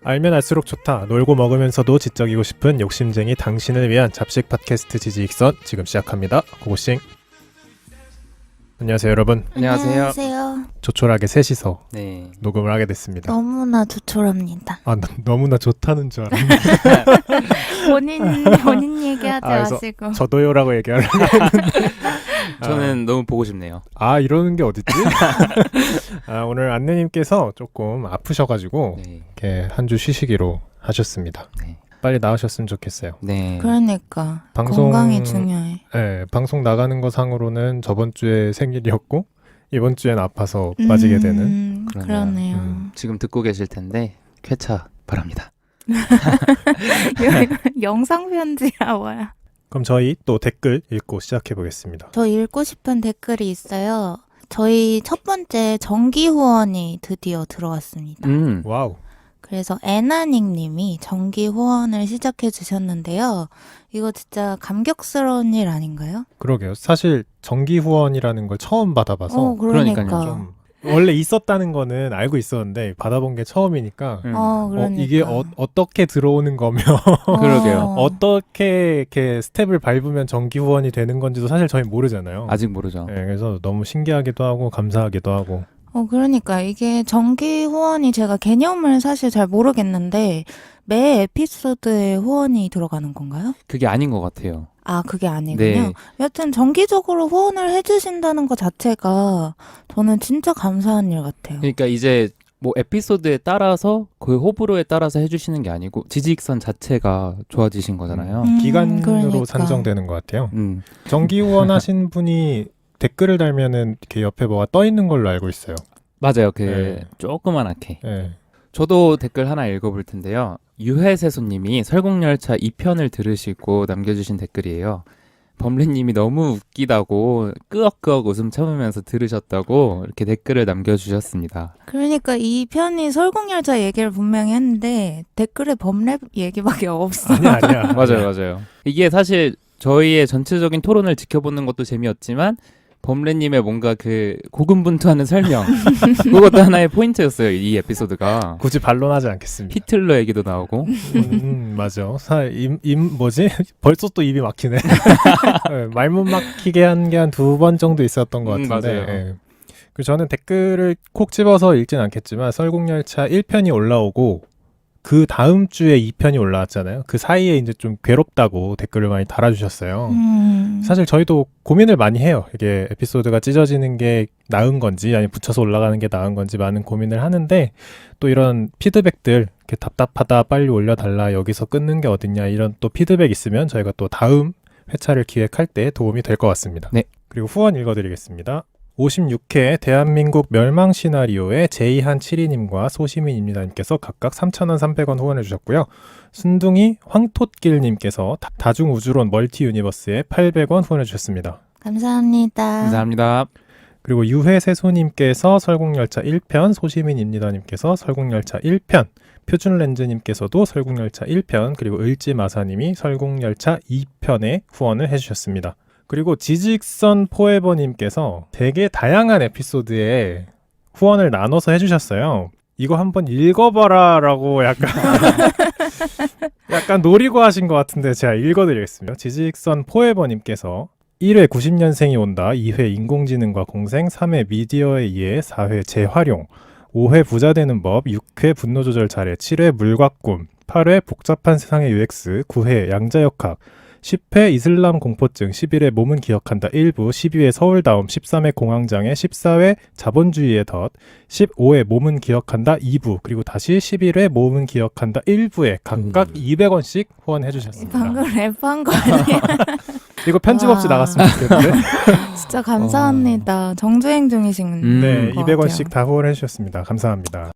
알면 알수록 좋다. 놀고 먹으면서도 지적이고 싶은 욕심쟁이 당신을 위한 잡식 팟캐스트 지지익선 지금 시작합니다. 고고싱. 안녕하세요 여러분. 안녕하세요. 조촐하게 셋이서 네. 녹음을 하게 됐습니다. 너무나 조촐합니다. 너무나 좋다는 줄 알았네. 본인 얘기하지 그래서 마시고. 저도요라고 얘기하려고 했는데 저는 너무 보고 싶네요. 이러는 게 어딨지? 오늘 안내님께서 조금 아프셔가지고 네. 이렇게 한 주 쉬시기로 하셨습니다. 네. 빨리 나으셨으면 좋겠어요. 네. 그러니까 방송- 건강이 중요해. 네, 방송 나가는 거 상으로는 저번 주에 생일이었고 이번 주엔 아파서 빠지게 되는. 그러네요. 지금 듣고 계실 텐데 쾌차 바랍니다. 영상 편지야 뭐야? 그럼 저희 또 댓글 읽고 시작해 보겠습니다. 저 읽고 싶은 댓글이 있어요. 저희 첫 번째 정기 후원이 드디어 들어왔습니다. 와우. 그래서 애나닝님이 정기 후원을 시작해 주셨는데요. 이거 진짜 감격스러운 일 아닌가요? 그러게요. 사실 정기 후원이라는 걸 처음 받아봐서 그러니까. 그러니까요, 좀 원래 있었다는 거는 알고 있었는데 받아본 게 처음이니까 그러니까. 이게 어떻게 들어오는 거며 그러게요. 어떻게 이렇게 스텝을 밟으면 정기 후원이 되는 건지도 사실 저희 모르잖아요. 아직 모르죠. 네, 그래서 너무 신기하기도 하고 감사하기도 하고. 그러니까 이게 정기 후원이 제가 개념을 사실 잘 모르겠는데 매 에피소드에 후원이 들어가는 건가요? 그게 아닌 것 같아요. 그게 아니군요. 네. 여튼 정기적으로 후원을 해주신다는 것 자체가 저는 진짜 감사한 일 같아요. 그러니까 이제 뭐 에피소드에 따라서 그 호불호에 따라서 해주시는 게 아니고 지지익선 자체가 좋아지신 거잖아요. 기간으로 그러니까. 산정되는 것 같아요. 음. 정기 후원하신 분이 댓글을 달면은 이렇게 옆에 뭐가 떠 있는 걸로 알고 있어요. 맞아요. 네. 조그만하게. 네. 저도 댓글 하나 읽어볼 텐데요. 유해세소님이 설국열차 2편을 들으시고 남겨주신 댓글이에요. 범래님이 너무 웃기다고 끄억끄억 웃음 참으면서 들으셨다고 이렇게 댓글을 남겨주셨습니다. 그러니까 이 편이 설국열차 얘기를 분명히 했는데 댓글에 범랩 얘기밖에 없어. 아니야. 맞아요. 이게 사실 저희의 전체적인 토론을 지켜보는 것도 재미였지만 범래님의 뭔가 그 고군분투하는 설명 그것도 하나의 포인트였어요. 이 에피소드가. 굳이 반론하지 않겠습니다. 히틀러 얘기도 나오고 맞아. 뭐지? 벌써 또 입이 막히네. 네, 말문 막히게 한 게 한 두 번 정도 있었던 것 같은데. 맞아요. 네. 그리고 저는 댓글을 콕 집어서 읽진 않겠지만 설국열차 1편이 올라오고 그 다음 주에 2편이 올라왔잖아요. 그 사이에 이제 좀 괴롭다고 댓글을 많이 달아주셨어요. 사실 저희도 고민을 많이 해요. 이게 에피소드가 찢어지는 게 나은 건지 아니면 붙여서 올라가는 게 나은 건지 많은 고민을 하는데 또 이런 피드백들 이렇게 답답하다 빨리 올려달라 여기서 끊는 게 어딨냐 이런 또 피드백 있으면 저희가 또 다음 회차를 기획할 때 도움이 될 것 같습니다. 네. 그리고 후원 읽어드리겠습니다. 56회 대한민국 멸망 시나리오의 제이한7이님과 소시민입니다님께서 각각 3,000원, 300원 후원해 주셨고요. 순둥이 황토길님께서 다중우주론 멀티유니버스에 800원 후원해 주셨습니다. 감사합니다. 감사합니다. 그리고 유해세소님께서 설국열차 1편, 소시민입니다님께서 설국열차 1편, 표준렌즈님께서도 설국열차 1편, 그리고 을지마사님이 설국열차 2편에 후원을 해주셨습니다. 그리고 지직선 포에버님께서 되게 다양한 에피소드에 후원을 나눠서 해주셨어요. 이거 한번 읽어봐라 라고 약간 노리고 하신 것 같은데 제가 읽어드리겠습니다. 지직선 포에버님께서 1회 90년생이 온다, 2회 인공지능과 공생, 3회 미디어에 의해, 4회 재활용, 5회 부자 되는 법, 6회 분노 조절 잘해, 7회 물과 꿈, 8회 복잡한 세상의 UX, 9회 양자역학, 10회 이슬람 공포증, 11회 몸은 기억한다 1부, 12회 서울다움, 13회 공황장애, 14회 자본주의의 덫, 15회 몸은 기억한다 2부, 그리고 다시 11회 몸은 기억한다 1부에 각각 200원씩 후원해 주셨습니다. 방금 랩한 거 아니야? 이거 편집 없이 와. 나갔으면 좋겠는데. 진짜 감사합니다. 정주행 중이신 네, 것 200원씩 같아요. 다 후원해 주셨습니다. 감사합니다.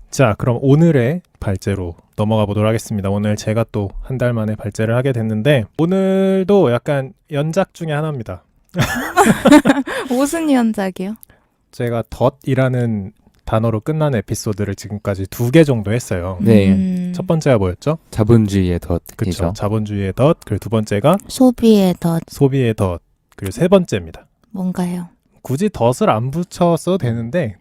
자, 그럼 오늘의 발제로 넘어가 보도록 하겠습니다. 오늘 제가 또 한 달 만에 발제를 하게 됐는데 오늘도 약간 연작 중에 하나입니다. 무슨 연작이요? 제가 덫이라는 단어로 끝나는 에피소드를 지금까지 2개 정도 했어요. 네. 첫 번째가 뭐였죠? 자본주의의 그쵸. 덫이죠. 자본주의의 덫. 그리고 두 번째가 소비의 덫 소비의 덫. 그리고 세 번째입니다. 뭔가요? 굳이 덫을 안 붙였어도 되는데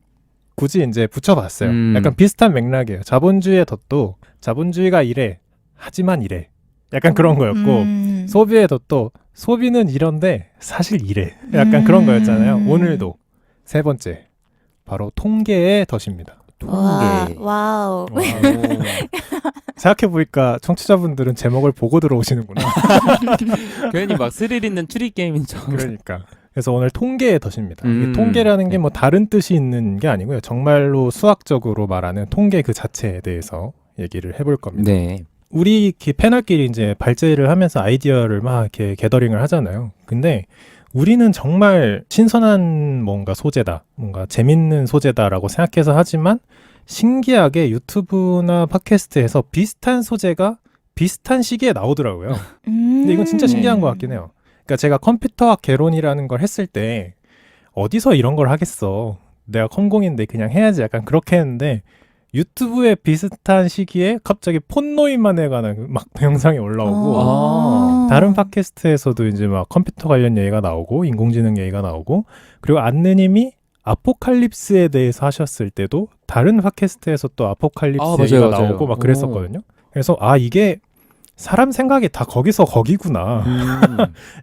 굳이 이제 붙여봤어요. 음. 약간 비슷한 맥락이에요. 자본주의의 덫도 자본주의가 이래 하지만 이래 약간 그런 거였고 소비의 덫도 소비는 이런데 사실 이래 약간 그런 거였잖아요. 오늘도 세 번째 바로 통계의 덫입니다. 와, 통계. 와우. 오. 생각해보니까 청취자분들은 제목을 보고 들어오시는구나. 괜히 막 스릴 있는 추리 게임인 척. 그러니까. 그래서 오늘 통계의 덫입니다. 이게 음. 통계라는 게 뭐 다른 뜻이 있는 게 아니고요. 정말로 수학적으로 말하는 통계 그 자체에 대해서 얘기를 해볼 겁니다. 네. 우리 이렇게 패널끼리 이제 발제를 하면서 아이디어를 막 이렇게 게더링을 하잖아요. 근데 우리는 정말 신선한 뭔가 소재다, 뭔가 재밌는 소재다라고 생각해서 하지만 신기하게 유튜브나 팟캐스트에서 비슷한 소재가 비슷한 시기에 나오더라고요. 근데 이건 진짜 신기한 것 같긴 해요. 그러니까 제가 컴퓨터학 개론이라는 걸 했을 때 어디서 이런 걸 하겠어. 내가 컴공인데 그냥 해야지 약간 그렇게 했는데 유튜브에 비슷한 시기에 갑자기 폰노임만에 관한 막 영상이 올라오고 아. 다른 팟캐스트에서도 이제 막 컴퓨터 관련 얘기가 나오고 인공지능 얘기가 나오고 그리고 안느님이 아포칼립스에 대해서 하셨을 때도 다른 팟캐스트에서 또 아포칼립스 아, 얘기가 맞아요. 나오고 막 그랬었거든요. 그래서 이게 사람 생각이 다 거기서 거기구나.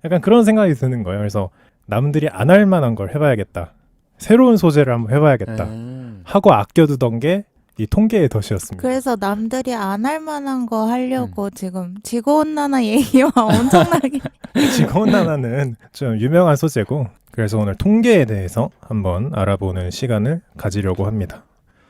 약간 그런 생각이 드는 거예요. 그래서 남들이 안 할 만한 걸 해봐야겠다. 새로운 소재를 한번 해봐야겠다. 하고 아껴두던 게 이 통계의 덫이었습니다. 그래서 남들이 안 할 만한 거 하려고 지금 지구온난화 얘기와 엄청나게 지구온난화는 좀 유명한 소재고 그래서 오늘 통계에 대해서 한번 알아보는 시간을 가지려고 합니다.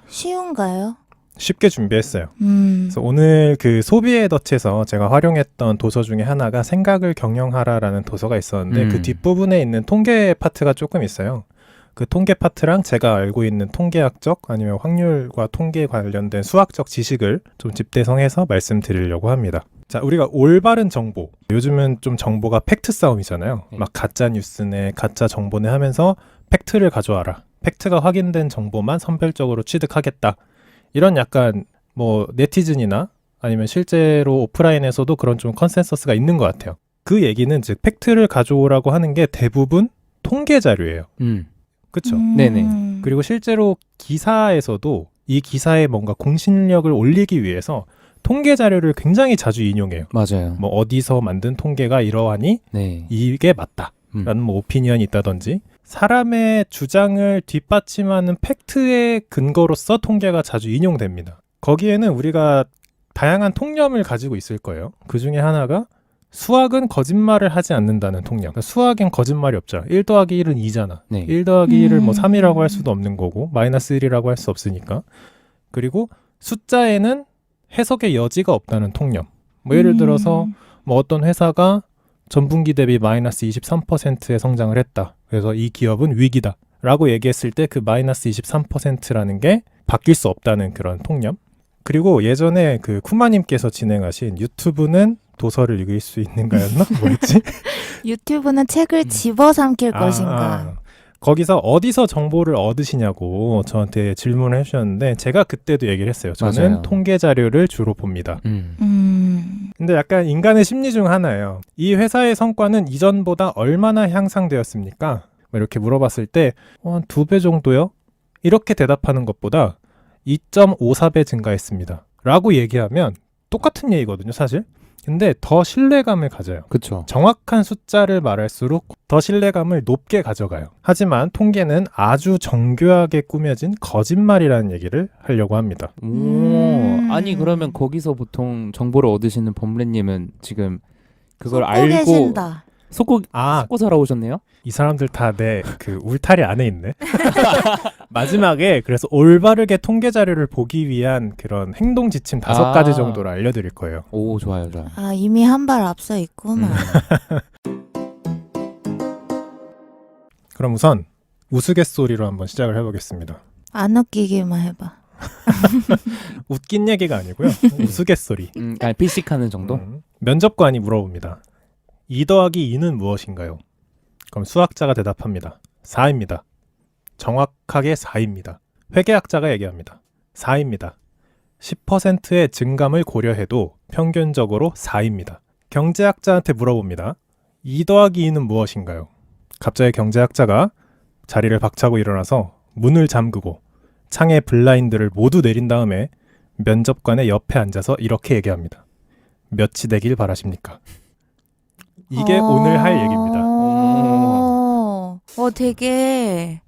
쉬운가요? 쉽게 준비했어요. 그래서 오늘 그 소비의 덫에서 제가 활용했던 도서 중에 하나가 생각을 경영하라라는 도서가 있었는데 그 뒷부분에 있는 통계 파트가 조금 있어요. 그 통계 파트랑 제가 알고 있는 통계학적 아니면 확률과 통계에 관련된 수학적 지식을 좀 집대성해서 말씀드리려고 합니다. 자, 우리가 올바른 정보. 요즘은 좀 정보가 팩트 싸움이잖아요. 막 가짜 뉴스네, 가짜 정보네 하면서 팩트를 가져와라. 팩트가 확인된 정보만 선별적으로 취득하겠다. 이런 약간 뭐 네티즌이나 아니면 실제로 오프라인에서도 그런 좀 컨센서스가 있는 것 같아요. 그 얘기는 즉 팩트를 가져오라고 하는 게 대부분 통계 자료예요. 그렇죠. 네네. 그리고 실제로 기사에서도 이 기사에 뭔가 공신력을 올리기 위해서 통계 자료를 굉장히 자주 인용해요. 맞아요. 뭐 어디서 만든 통계가 이러하니 네. 이게 맞다. 라는 뭐 오피니언이 있다든지 사람의 주장을 뒷받침하는 팩트의 근거로서 통계가 자주 인용됩니다. 거기에는 우리가 다양한 통념을 가지고 있을 거예요. 그 중에 하나가 수학은 거짓말을 하지 않는다는 통념. 그러니까 수학엔 거짓말이 없죠. 1 더하기 1은 2잖아. 네. 1 더하기 1을 뭐 3이라고 할 수도 없는 거고 마이너스 1이라고 할 수 없으니까. 그리고 숫자에는 해석의 여지가 없다는 통념. 뭐 예를 들어서 뭐 어떤 회사가 전분기 대비 마이너스 23%의 성장을 했다. 그래서 이 기업은 위기다. 라고 얘기했을 때 그 마이너스 23%라는 게 바뀔 수 없다는 그런 통념. 그리고 예전에 그 쿠마님께서 진행하신 유튜브는 도서를 읽을 수 있는가였나? 뭐였지? 유튜브는 책을 집어삼킬 것인가? 거기서 어디서 정보를 얻으시냐고 저한테 질문을 해주셨는데 제가 그때도 얘기를 했어요. 저는 맞아요. 통계 자료를 주로 봅니다. 근데 약간 인간의 심리 중 하나예요. 이 회사의 성과는 이전보다 얼마나 향상되었습니까? 이렇게 물어봤을 때 한 2배 정도요? 이렇게 대답하는 것보다 2.54배 증가했습니다. 라고 얘기하면 똑같은 얘기거든요, 사실. 근데 더 신뢰감을 가져요. 그렇죠. 정확한 숫자를 말할수록 더 신뢰감을 높게 가져가요. 하지만 통계는 아주 정교하게 꾸며진 거짓말이라는 얘기를 하려고 합니다. 아니 그러면 거기서 보통 정보를 얻으시는 범래님은 지금 그걸 속고 알고 계신다. 속고 살아오셨네요? 이 사람들 다 내 그 울타리 안에 있네. 마지막에 그래서 올바르게 통계 자료를 보기 위한 그런 행동 지침 5가지 정도를 알려드릴 거예요. 오, 좋아요, 좋아요. 이미 한 발 앞서 있구만. 그럼 우선 우스갯소리로 한번 시작을 해보겠습니다. 안 웃기기만 해봐. 웃긴 얘기가 아니고요. 우스갯소리. 아니, 피식하는 정도? 면접관이 물어봅니다. 2 더하기 2는 무엇인가요? 그럼 수학자가 대답합니다. 4입니다. 정확하게 4입니다. 회계학자가 얘기합니다. 4입니다. 10%의 증감을 고려해도 평균적으로 4입니다. 경제학자한테 물어봅니다. 2 더하기 2는 무엇인가요? 갑자기 경제학자가 자리를 박차고 일어나서 문을 잠그고 창의 블라인드를 모두 내린 다음에 면접관의 옆에 앉아서 이렇게 얘기합니다. 몇이 되길 바라십니까? 이게 오늘 할 얘기입니다. 되게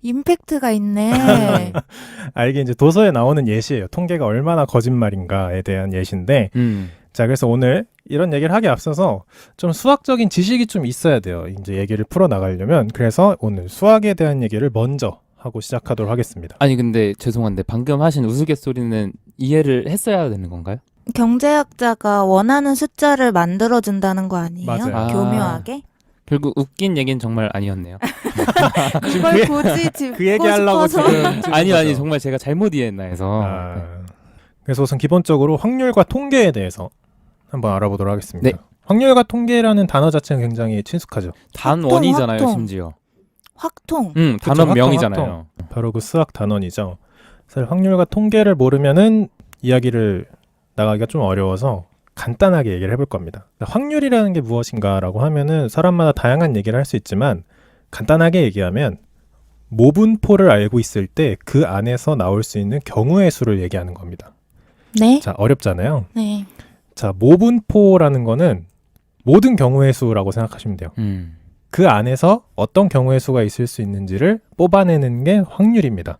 임팩트가 있네. 이게 이제 도서에 나오는 예시예요. 통계가 얼마나 거짓말인가에 대한 예시인데, 자, 그래서 오늘 이런 얘기를 하기 앞서서 좀 수학적인 지식이 좀 있어야 돼요. 이제 얘기를 풀어나가려면. 그래서 오늘 수학에 대한 얘기를 먼저 하고 시작하도록 하겠습니다. 아니 근데 죄송한데 방금 하신 우스갯소리는 이해를 했어야 되는 건가요? 경제학자가 원하는 숫자를 만들어준다는 거 아니에요? 맞아요. 아. 교묘하게? 결국 웃긴 얘기는 정말 아니었네요. 이걸 굳이 짚고 그 얘기 하려고 싶어서. 지금 아니 정말 제가 잘못 이해했나 해서. 그래서 우선 기본적으로 확률과 통계에 대해서 한번 알아보도록 하겠습니다. 네. 확률과 통계라는 단어 자체는 굉장히 친숙하죠. 단원이잖아요, 확통. 심지어. 확통. 그쵸, 단원명이잖아요. 바로 그 수학 단원이죠. 사실 확률과 통계를 모르면은 이야기를 나가기가 좀 어려워서 간단하게 얘기를 해볼 겁니다. 확률이라는 게 무엇인가라고 하면은 사람마다 다양한 얘기를 할 수 있지만 간단하게 얘기하면 모분포를 알고 있을 때 그 안에서 나올 수 있는 경우의 수를 얘기하는 겁니다. 네? 자, 어렵잖아요. 네. 자, 모분포라는 거는 모든 경우의 수라고 생각하시면 돼요. 그 안에서 어떤 경우의 수가 있을 수 있는지를 뽑아내는 게 확률입니다.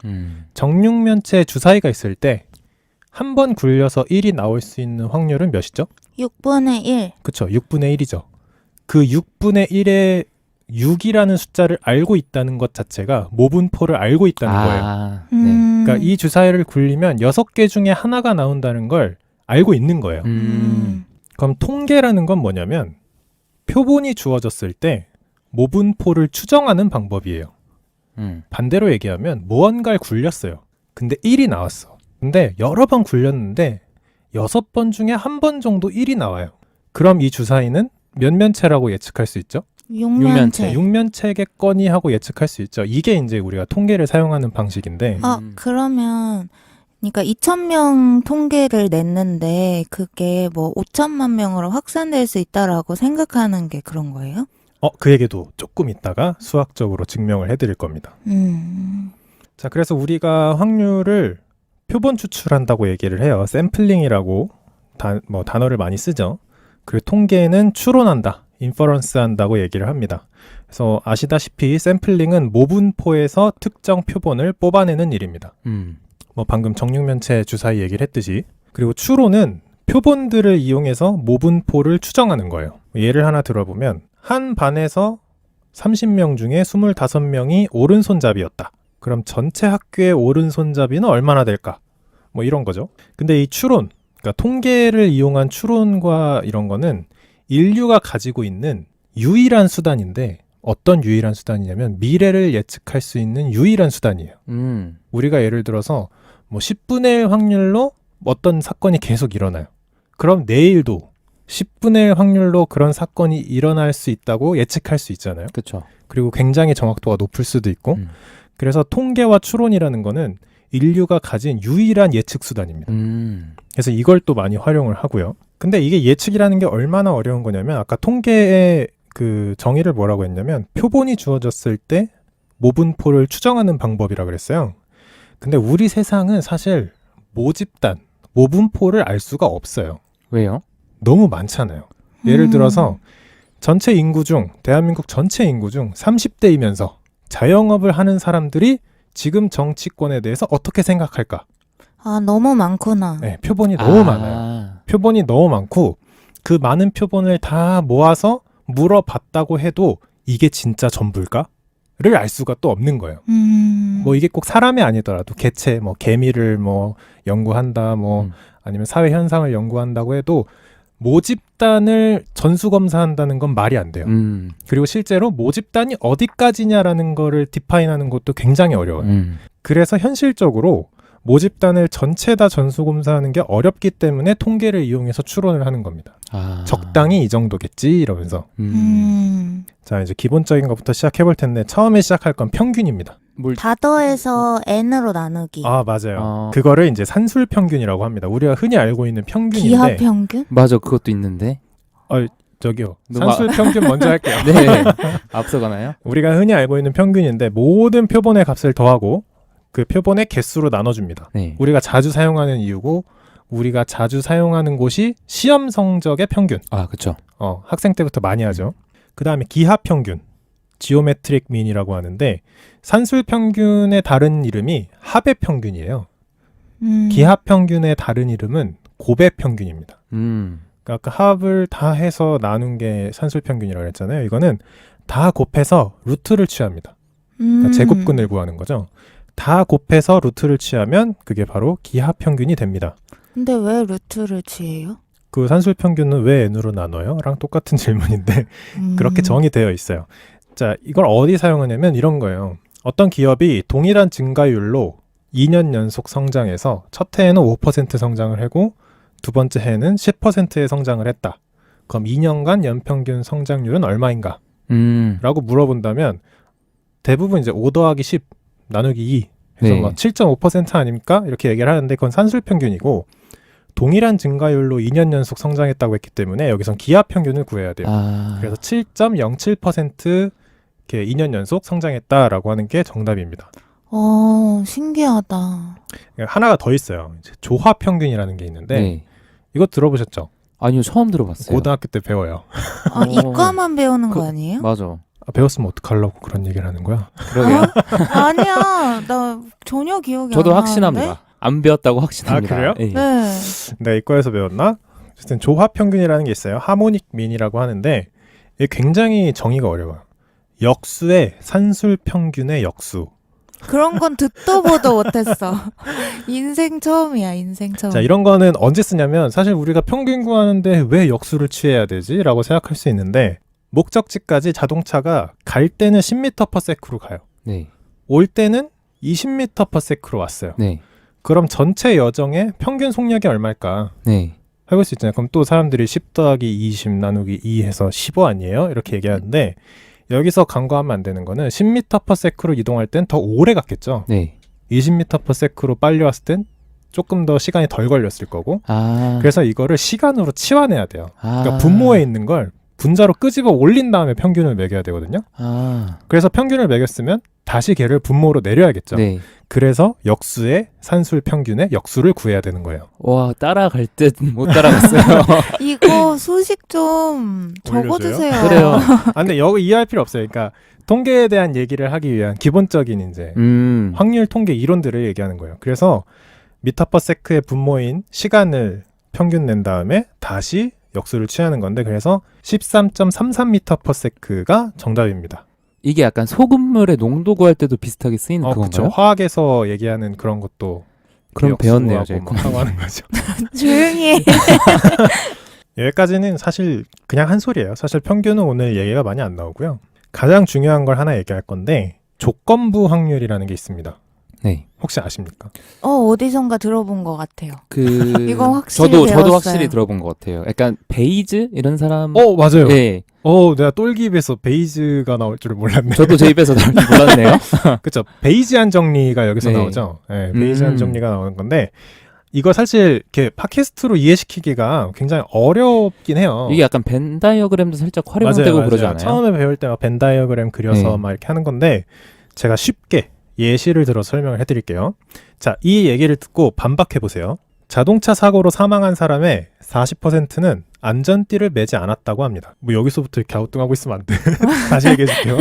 정육면체 주사위가 있을 때 한 번 굴려서 1이 나올 수 있는 확률은 몇이죠? 6분의 1. 그쵸, 6분의 1이죠. 그 6분의 1의 6이라는 숫자를 알고 있다는 것 자체가 모분포를 알고 있다는 거예요. 네. 그러니까 이 주사위를 굴리면 6개 중에 하나가 나온다는 걸 알고 있는 거예요. 그럼 통계라는 건 뭐냐면 표본이 주어졌을 때 모분포를 추정하는 방법이에요. 반대로 얘기하면 무언가를 굴렸어요. 근데 1이 나왔어. 근데 여러 번 굴렸는데 6번 중에 한 번 정도 1이 나와요. 그럼 이 주사위는 몇 면체라고 예측할 수 있죠? 6면체. 6면체겠거니 하고 예측할 수 있죠. 이게 이제 우리가 통계를 사용하는 방식인데 그러면 그러니까 2,000명 통계를 냈는데 그게 뭐 5천만 명으로 확산될 수 있다라고 생각하는 게 그런 거예요? 그 얘기도 조금 있다가 수학적으로 증명을 해드릴 겁니다. 자, 그래서 우리가 확률을 표본 추출한다고 얘기를 해요. 샘플링이라고 단어를 많이 쓰죠. 그리고 통계는 추론한다, 인퍼런스 한다고 얘기를 합니다. 그래서 아시다시피 샘플링은 모분포에서 특정 표본을 뽑아내는 일입니다. 방금 정육면체 주사위 얘기를 했듯이. 그리고 추론은 표본들을 이용해서 모분포를 추정하는 거예요. 예를 하나 들어보면 한 반에서 30명 중에 25명이 오른손잡이였다. 그럼 전체 학교의 오른손잡이는 얼마나 될까? 이런 거죠. 근데 이 추론, 그러니까 통계를 이용한 추론과 이런 거는 인류가 가지고 있는 유일한 수단인데 어떤 유일한 수단이냐면 미래를 예측할 수 있는 유일한 수단이에요. 우리가 예를 들어서 10분의 1 확률로 어떤 사건이 계속 일어나요. 그럼 내일도 10분의 1 확률로 그런 사건이 일어날 수 있다고 예측할 수 있잖아요. 그렇죠. 그리고 굉장히 정확도가 높을 수도 있고 그래서 통계와 추론이라는 거는 인류가 가진 유일한 예측 수단입니다. 그래서 이걸 또 많이 활용을 하고요. 근데 이게 예측이라는 게 얼마나 어려운 거냐면 아까 통계의 그 정의를 뭐라고 했냐면 표본이 주어졌을 때 모분포를 추정하는 방법이라 그랬어요. 근데 우리 세상은 사실 모집단, 모분포를 알 수가 없어요. 왜요? 너무 많잖아요. 예를 들어서 전체 인구 중 대한민국 전체 인구 중 30대이면서 자영업을 하는 사람들이 지금 정치권에 대해서 어떻게 생각할까? 너무 많구나. 네, 표본이 너무 많아요. 표본이 너무 많고 그 많은 표본을 다 모아서 물어봤다고 해도 이게 진짜 전부일까? 를 알 수가 또 없는 거예요. 이게 꼭 사람이 아니더라도 개체, 개미를 연구한다, 아니면 사회 현상을 연구한다고 해도 모집단을 전수검사한다는 건 말이 안 돼요. 그리고 실제로 모집단이 어디까지냐라는 거를 디파인하는 것도 굉장히 어려워요. 그래서 현실적으로 모집단을 전체 다 전수검사하는 게 어렵기 때문에 통계를 이용해서 추론을 하는 겁니다. 적당히 이 정도겠지 이러면서. 자, 이제 기본적인 것부터 시작해 볼 텐데 처음에 시작할 건 평균입니다. 다 더해서 n으로 나누기. 맞아요. 그거를 이제 산술 평균이라고 합니다. 우리가 흔히 알고 있는 평균인데. 기하 평균? 맞아, 그것도 있는데. 저기요. 산술 평균 먼저 할게요. 네. 앞서가나요? 우리가 흔히 알고 있는 평균인데 모든 표본의 값을 더하고 그 표본의 개수로 나눠줍니다. 네. 우리가 자주 사용하는 이유고 우리가 자주 사용하는 곳이 시험 성적의 평균. 아, 그렇죠. 학생 때부터 많이 하죠. 그 다음에 기하 평균, 지오메트릭 민이라고 하는데 산술 평균의 다른 이름이 합의 평균이에요. 기하 평균의 다른 이름은 곱의 평균입니다. 그러니까 아까 합을 다 해서 나눈 게 산술 평균이라고 했잖아요. 이거는 다 곱해서 루트를 취합니다. 그러니까 제곱근을 구하는 거죠. 다 곱해서 루트를 취하면 그게 바로 기하 평균이 됩니다. 근데 왜 루트를 취해요? 그 산술 평균은 왜 n으로 나눠요? 랑 똑같은 질문인데 그렇게 정의되어 있어요. 자, 이걸 어디 사용하냐면 이런 거예요. 어떤 기업이 동일한 증가율로 2년 연속 성장해서 첫 해에는 5% 성장을 하고 두 번째 해에는 10%의 성장을 했다. 그럼 2년간 연평균 성장률은 얼마인가? 라고 물어본다면 대부분 이제 5 더하기 10 나누기 2 해서 네. 막 7.5% 아닙니까? 이렇게 얘기를 하는데 그건 산술 평균이고 동일한 증가율로 2년 연속 성장했다고 했기 때문에 여기선 기하 평균을 구해야 돼요. 그래서 7.07% 이렇게 2년 연속 성장했다라고 하는 게 정답입니다. 신기하다. 하나가 더 있어요. 이제 조화 평균이라는 게 있는데 네. 이거 들어보셨죠? 아니요, 처음 들어봤어요. 고등학교 때 배워요. 이과만 배우는 거 아니에요? 맞아. 배웠으면 어떡하려고 그런 얘기를 하는 거야? 그러게요. 아니야. 나 전혀 기억이 저도 안 나는데. 확신합니다. 안 배웠다고 확신합니다. 그래요? 예. 네. 내가 이과에서 배웠나? 어쨌든 조화 평균이라는 게 있어요. 하모닉 민이라고 하는데 이게 굉장히 정의가 어려워요. 역수의 산술 평균의 역수. 그런 건 듣도 보도 못했어. 인생 처음이야, 인생 처음. 자, 이런 거는 언제 쓰냐면 사실 우리가 평균 구하는데 왜 역수를 취해야 되지? 라고 생각할 수 있는데 목적지까지 자동차가 갈 때는 10m/s로 가요. 네. 올 때는 20m/s로 왔어요. 네. 그럼 전체 여정의 평균 속력이 얼마일까? 네. 해볼 수 있잖아요. 그럼 또 사람들이 10 더하기 20 나누기 2 해서 15 아니에요? 이렇게 얘기하는데 여기서 간과하면 안 되는 거는 10m/s로 이동할 땐 더 오래 갔겠죠. 네. 20m/s로 빨리 왔을 땐 조금 더 시간이 덜 걸렸을 거고. 그래서 이거를 시간으로 치환해야 돼요. 그러니까 분모에 있는 걸 분자로 끄집어 올린 다음에 평균을 매겨야 되거든요. 그래서 평균을 매겼으면 다시 걔를 분모로 내려야겠죠. 네. 그래서 역수의 산술 평균의 역수를 구해야 되는 거예요. 와, 따라갈 듯 못 따라갔어요. 이거 소식 좀 적어주세요. 그래요. 근데 여기 이해할 필요 없어요. 그러니까 통계에 대한 얘기를 하기 위한 기본적인 이제 확률 통계 이론들을 얘기하는 거예요. 그래서 미터/세크의 분모인 시간을 평균 낸 다음에 다시 역수를 취하는 건데 그래서 13.33m/s가 정답입니다. 이게 약간 소금물의 농도 구할 때도 비슷하게 쓰이는 그건가요? 그렇죠. 화학에서 얘기하는 그런 것도 그럼 배웠네요, 저희. 하고 하는 거죠. 조용히 해. 여기까지는 사실 그냥 한 소리예요. 사실 평균은 오늘 얘기가 많이 안 나오고요. 가장 중요한 걸 하나 얘기할 건데 조건부 확률이라는 게 있습니다. 네. 혹시 아십니까? 어디선가 들어본 것 같아요. 이건 확실히 저도 배웠어요. 확실히 들어본 것 같아요. 약간 베이즈 이런 사람. 맞아요. 네. 내가 똘기입에서 베이즈가 나올 줄 몰랐네. 저도 제 입에서 나올 줄 몰랐네요. 그렇죠. 베이지안 정리가 여기서 네. 나오죠. 네, 베이지안 정리가 나오는 건데 이거 사실 이렇게 팟캐스트로 이해시키기가 굉장히 어렵긴 해요. 이게 약간 벤 다이어그램도 살짝 활용되고 그러지 않아요? 처음에 배울 때 막 벤 다이어그램 그려서 네. 막 이렇게 하는 건데 제가 쉽게 예시를 들어 설명을 해드릴게요. 자, 이 얘기를 듣고 반박해 보세요. 자동차 사고로 사망한 사람의 40%는 안전띠를 매지 않았다고 합니다. 뭐 여기서부터 이렇게 갸우뚱하고 있으면 안 돼. 다시 얘기해 줄게요.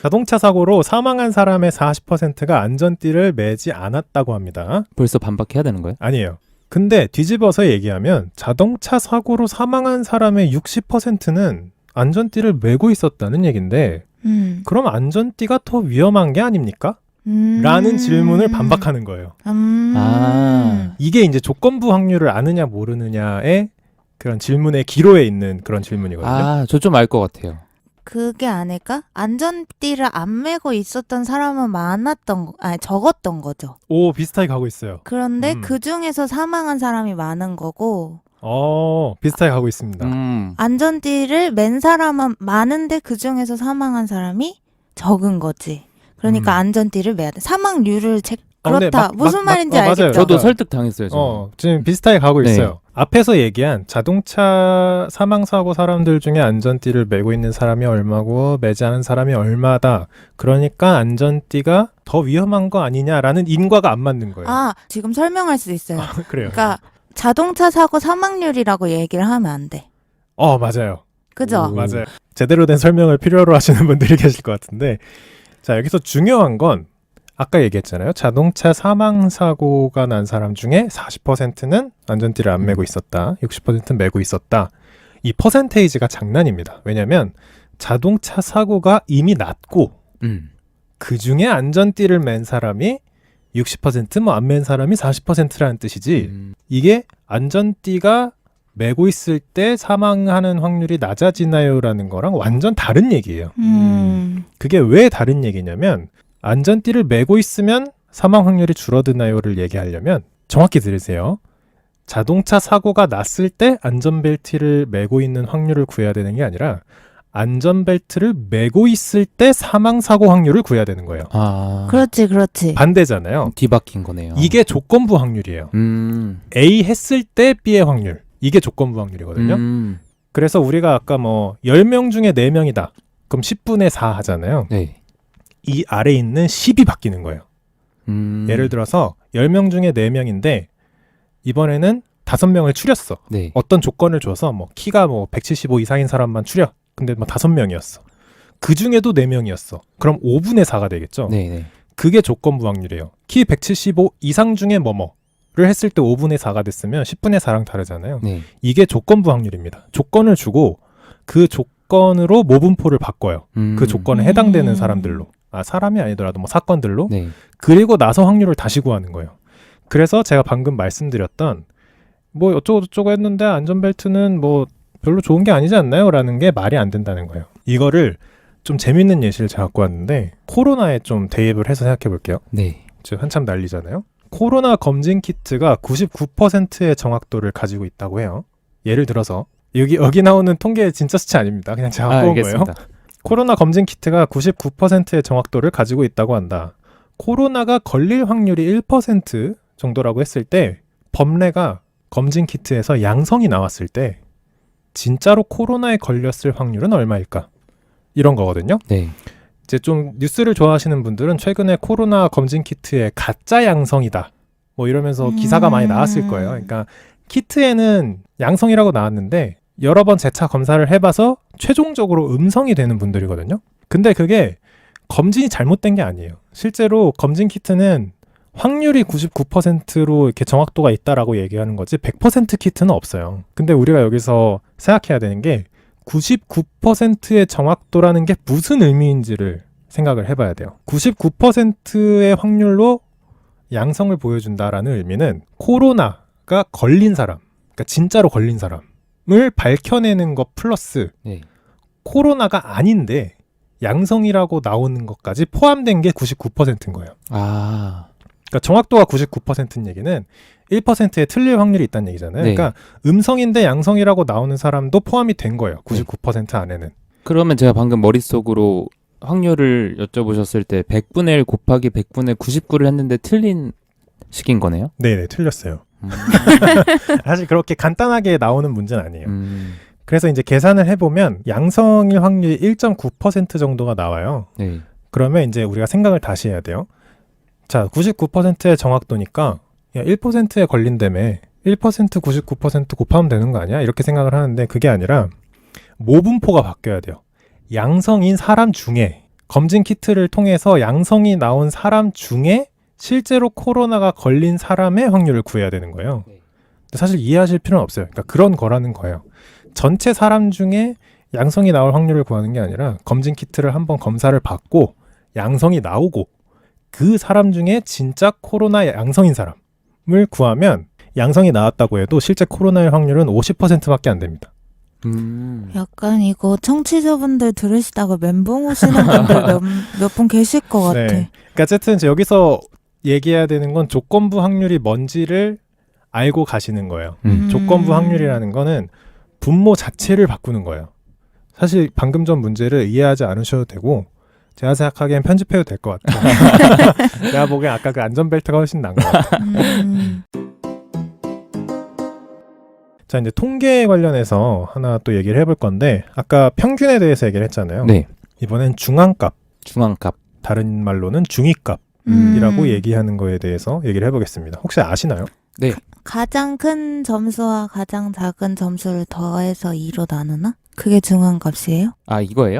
자동차 사고로 사망한 사람의 40%가 안전띠를 매지 않았다고 합니다. 벌써 반박해야 되는 거예요? 아니에요. 근데 뒤집어서 얘기하면 자동차 사고로 사망한 사람의 60%는 안전띠를 매고 있었다는 얘긴데 그럼 안전띠가 더 위험한 게 아닙니까? 라는 질문을 반박하는 거예요. 이게 이제 조건부 확률을 아느냐 모르느냐의 그런 질문의 기로에 있는 그런 질문이거든요. 저 좀 알 것 같아요. 그게 아닐까? 안전띠를 안 매고 있었던 사람은 적었던 거죠. 오, 비슷하게 가고 있어요. 그런데 그 중에서 사망한 사람이 많은 거고 비슷하게 가고 있습니다. 안전띠를 맨 사람은 많은데 그 중에서 사망한 사람이 적은 거지. 그러니까 안전띠를 매야 돼. 사망률을 근데 그렇다. 무슨 말인지 맞아요. 알겠죠. 저도 설득 당했어요. 저는. 지금 비슷하게 가고 네. 있어요. 앞에서 얘기한 자동차 사망사고 사람들 중에 안전띠를 매고 있는 사람이 얼마고 매지 않은 사람이 얼마다. 그러니까 안전띠가 더 위험한 거 아니냐라는 인과가 안 맞는 거예요. 아, 지금 설명할 수 있어요. 그래요. 그러니까 자동차 사고 사망률이라고 얘기를 하면 안 돼. 맞아요. 그죠? 오. 맞아요. 제대로 된 설명을 필요로 하시는 분들이 계실 것 같은데, 자, 여기서 중요한 건 아까 얘기했잖아요. 자동차 사망사고가 난 사람 중에 40%는 안전띠를 안 매고 있었다. 60%는 매고 있었다. 이 퍼센테이지가 장난입니다. 왜냐하면 자동차 사고가 이미 났고 그 중에 안전띠를 맨 사람이 60% 뭐 안 맨 사람이 40%라는 뜻이지. 이게 안전띠가 매고 있을 때 사망하는 확률이 낮아지나요라는 거랑 완전 다른 얘기예요. 그게 왜 다른 얘기냐면 안전띠를 매고 있으면 사망 확률이 줄어드나요를 얘기하려면 정확히 들으세요. 자동차 사고가 났을 때 안전벨트를 매고 있는 확률을 구해야 되는 게 아니라 안전벨트를 매고 있을 때 사망 사고 확률을 구해야 되는 거예요. 그렇지. 반대잖아요. 뒤바뀐 거네요. 이게 조건부 확률이에요. A 했을 때 B의 확률. 이게 조건부 확률이거든요. 그래서 우리가 아까 10명 중에 4명이다. 그럼 10분의 4 하잖아요. 네. 이 아래에 있는 10이 바뀌는 거예요. 예를 들어서 10명 중에 4명인데 이번에는 5명을 추렸어. 네. 어떤 조건을 줘서 키가 175 이상인 사람만 추려. 근데 5명이었어. 그 중에도 4명이었어. 그럼 5분의 4가 되겠죠. 네. 그게 조건부 확률이에요. 키 175 이상 중에 를 했을 때 5분의 4가 됐으면 10분의 4랑 다르잖아요. 네. 이게 조건부 확률입니다. 조건을 주고 그 조건으로 모분포를 바꿔요. 그 조건에 해당되는 사람들로. 사람이 아니더라도 사건들로. 네. 그리고 나서 확률을 다시 구하는 거예요. 그래서 제가 방금 말씀드렸던 어쩌고저쩌고 했는데 안전벨트는 별로 좋은 게 아니지 않나요? 라는 게 말이 안 된다는 거예요. 이거를 좀 재밌는 예시를 제가 갖고 왔는데 코로나에 좀 대입을 해서 생각해 볼게요. 네. 지금 한참 난리잖아요. 코로나 검진 키트가 99%의 정확도를 가지고 있다고 해요. 예를 들어서 여기 나오는 통계 진짜 수치 아닙니다. 그냥 제가 갖고 온 거예요. 알겠습니다. 코로나 검진 키트가 99%의 정확도를 가지고 있다고 한다. 코로나가 걸릴 확률이 1% 정도라고 했을 때 범례가 검진 키트에서 양성이 나왔을 때 진짜로 코로나에 걸렸을 확률은 얼마일까? 이런 거거든요. 네. 이제 좀 뉴스를 좋아하시는 분들은 최근에 코로나 검진 키트에 가짜 양성이다. 이러면서 기사가 많이 나왔을 거예요. 그러니까 키트에는 양성이라고 나왔는데 여러 번 재차 검사를 해봐서 최종적으로 음성이 되는 분들이거든요. 근데 그게 검진이 잘못된 게 아니에요. 실제로 검진 키트는 확률이 99%로 이렇게 정확도가 있다라고 얘기하는 거지 100% 키트는 없어요. 근데 우리가 여기서 생각해야 되는 게 99%의 정확도라는 게 무슨 의미인지를 생각을 해봐야 돼요. 99%의 확률로 양성을 보여준다라는 의미는 코로나가 걸린 사람, 그러니까 진짜로 걸린 사람을 밝혀내는 것 플러스 네. 코로나가 아닌데 양성이라고 나오는 것까지 포함된 게 99%인 거예요. 그러니까 정확도가 99%인 얘기는 1%의 틀릴 확률이 있다는 얘기잖아요. 네. 그러니까 음성인데 양성이라고 나오는 사람도 포함이 된 거예요. 99% 안에는. 그러면 제가 방금 머릿속으로 확률을 여쭤보셨을 때 100분의 1 곱하기 100분의 99를 했는데 틀린 식인 거네요? 네네, 틀렸어요. 사실 그렇게 간단하게 나오는 문제는 아니에요. 그래서 이제 계산을 해보면 양성일 확률이 1.9% 정도가 나와요. 네. 그러면 이제 우리가 생각을 다시 해야 돼요. 자, 99%의 정확도니까 1%에 걸린다며 1% 99% 곱하면 되는 거 아니야? 이렇게 생각을 하는데 그게 아니라 모분포가 바뀌어야 돼요. 양성인 사람 중에 검진 키트를 통해서 양성이 나온 사람 중에 실제로 코로나가 걸린 사람의 확률을 구해야 되는 거예요. 근데 사실 이해하실 필요는 없어요. 그러니까 그런 거라는 거예요. 전체 사람 중에 양성이 나올 확률을 구하는 게 아니라 검진 키트를 한번 검사를 받고 양성이 나오고 그 사람 중에 진짜 코로나 양성인 사람을 구하면 양성이 나왔다고 해도 실제 코로나의 확률은 50%밖에 안 됩니다. 약간 이거 청취자분들 들으시다가 멘붕 오시는 분들 몇 분 계실 것 같아. 네. 그러니까 어쨌든 이제 여기서 얘기해야 되는 건 조건부 확률이 뭔지를 알고 가시는 거예요. 조건부 확률이라는 거는 분모 자체를 바꾸는 거예요. 사실 방금 전 문제를 이해하지 않으셔도 되고 제가 생각하기엔 편집해도 될 것 같아요. 내가 보기엔 아까 그 안전벨트가 훨씬 나은 것 같아요. 자, 이제 통계 관련해서 하나 또 얘기를 해볼 건데 아까 평균에 대해서 얘기를 했잖아요. 네. 이번엔 중앙값, 중앙값. 다른 말로는 중위값이라고 얘기하는 거에 대해서 얘기를 해보겠습니다. 혹시 아시나요? 네. 가장 큰 점수와 가장 작은 점수를 더해서 2로 나누나? 그게 중앙값이에요? 아, 이거예요?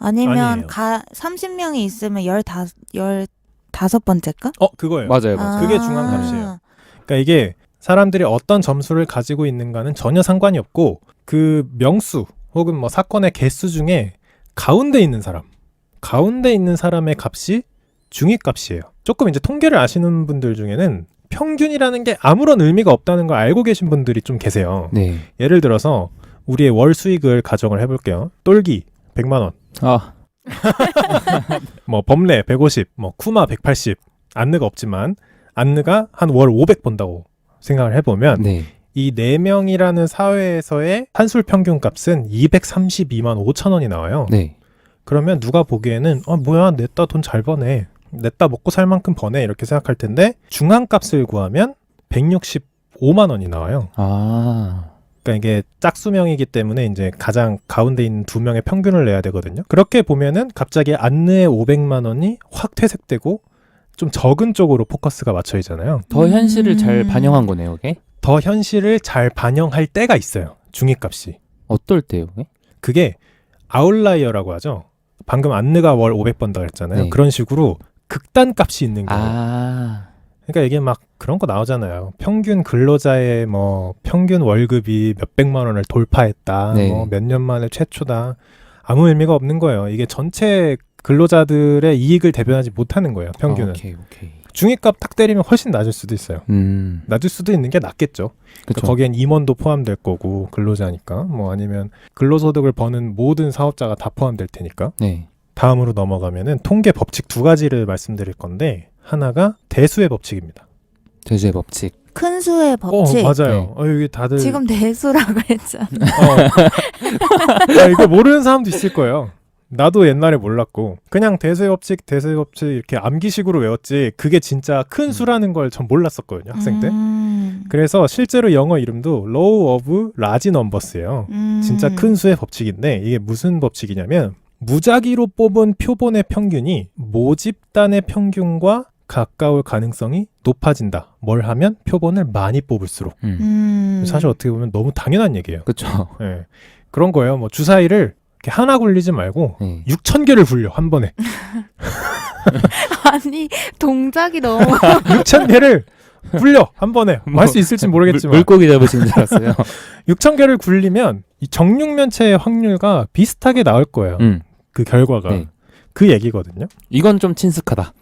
아니면 아니에요. 30명이 있으면 15번째가? 그거예요. 맞아요. 그게 중앙값이에요. 그러니까 이게 사람들이 어떤 점수를 가지고 있는가는 전혀 상관이 없고 그 명수 혹은 뭐 사건의 개수 중에 가운데 있는 사람의 값이 중위값이에요. 조금 이제 통계를 아시는 분들 중에는 평균이라는 게 아무런 의미가 없다는 걸 알고 계신 분들이 좀 계세요. 네. 예를 들어서 우리의 월 수익을 가정을 해볼게요. 똘기 100만 원, 아, 뭐 범례 150, 뭐 쿠마 180, 안느가 없지만 안느가 한 월 500 번다고 생각을 해보면 네. 이 4명이라는 사회에서의 한술 평균 값은 232만 5천 원이 나와요. 네. 그러면 누가 보기에는 뭐야 냈다 돈 잘 버네, 냈다 먹고 살 만큼 버네 이렇게 생각할 텐데 중앙값을 구하면 165만 원이 나와요. 아. 그러니까 이게 짝수명이기 때문에 이제 가장 가운데 있는 두 명의 평균을 내야 되거든요. 그렇게 보면은 갑자기 안느의 500만 원이 확 퇴색되고 좀 적은 쪽으로 포커스가 맞춰지잖아요. 더 현실을 잘 반영한 거네요, 이게? 더 현실을 잘 반영할 때가 있어요. 중위값이. 어떨 때요, 이게? 그게 아웃라이어라고 하죠. 방금 안느가 월 500 번다 그랬잖아요. 네. 그런 식으로 극단값이 있는 거예요. 아. 그러니까 이게 막 그런 거 나오잖아요. 평균 근로자의 뭐 평균 월급이 몇백만 원을 돌파했다. 네. 뭐 몇 년 만에 최초다. 아무 의미가 없는 거예요. 이게 전체 근로자들의 이익을 대변하지 못하는 거예요. 평균은. 오케이. 중위값 딱 때리면 훨씬 낮을 수도 있어요. 낮을 수도 있는 게 낫겠죠. 그쵸. 거기엔 임원도 포함될 거고 근로자니까 뭐 아니면 근로소득을 버는 모든 사업자가 다 포함될 테니까. 네. 다음으로 넘어가면은 통계 법칙 두 가지를 말씀드릴 건데 하나가 대수의 법칙입니다. 대수의 법칙. 큰 수의 법칙. 맞아요. 여기 다들 지금 대수라고 했잖아. 이거 모르는 사람도 있을 거예요. 나도 옛날에 몰랐고 그냥 대수의 법칙 이렇게 암기식으로 외웠지 그게 진짜 큰 수라는 걸 전 몰랐었거든요. 학생 때. 그래서 실제로 영어 이름도 Law of Large Numbers예요. 진짜 큰 수의 법칙인데 이게 무슨 법칙이냐면 무작위로 뽑은 표본의 평균이 모집단의 평균과 가까울 가능성이 높아진다. 뭘 하면 표본을 많이 뽑을수록. 사실 어떻게 보면 너무 당연한 얘기예요. 그쵸. 예. 그런 거예요. 뭐 주사위를 이렇게 하나 굴리지 말고 네. 6,000개를 굴려 한 번에. 아니 동작이 너무 6,000개를 굴려 한 번에. 할 수 있을지 모르겠지만 물고기 잡으신 줄 알았어요. 6,000개를 굴리면 이 정육면체의 확률과 비슷하게 나올 거예요. 그 결과가. 네. 그 얘기거든요. 이건 좀 친숙하다.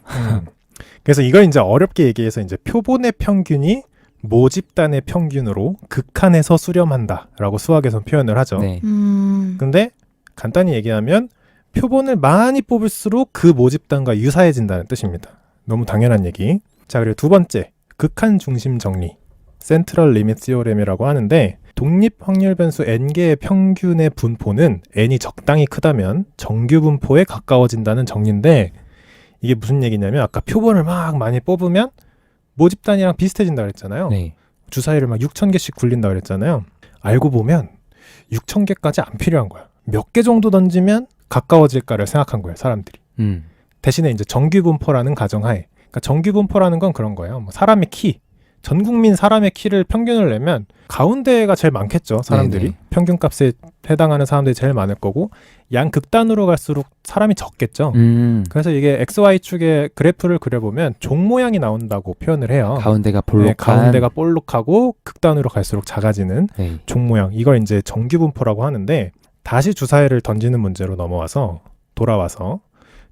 그래서 이걸 이제 어렵게 얘기해서 이제 표본의 평균이 모집단의 평균으로 극한에서 수렴한다라고 수학에서 표현을 하죠. 네. 근데 간단히 얘기하면 표본을 많이 뽑을수록 그 모집단과 유사해진다는 뜻입니다. 너무 당연한 얘기. 자, 그리고 두 번째, 극한 중심 정리, 센트럴 리밋 시오렘이라고 하는데 독립 확률 변수 n개의 평균의 분포는 n이 적당히 크다면 정규 분포에 가까워진다는 정리인데 이게 무슨 얘기냐면 아까 표본을 막 많이 뽑으면 모집단이랑 비슷해진다 그랬잖아요. 네. 주사위를 막 6,000개씩 굴린다 그랬잖아요. 알고 보면 6,000개까지 안 필요한 거야. 몇 개 정도 던지면 가까워질까를 생각한 거예요, 사람들이. 대신에 이제 정규분포라는 가정하에. 그러니까 정규분포라는 건 그런 거예요. 뭐 사람의 키, 전 국민 사람의 키를 평균을 내면 가운데가 제일 많겠죠, 사람들이. 네네. 평균값에 해당하는 사람들이 제일 많을 거고 양극단으로 갈수록 사람이 적겠죠. 그래서 이게 XY축의 그래프를 그려보면 종 모양이 나온다고 표현을 해요. 가운데가 볼록한. 네, 가운데가 볼록하고 극단으로 갈수록 작아지는 네. 종 모양. 이걸 이제 정규분포라고 하는데 다시 주사위를 던지는 문제로 돌아와서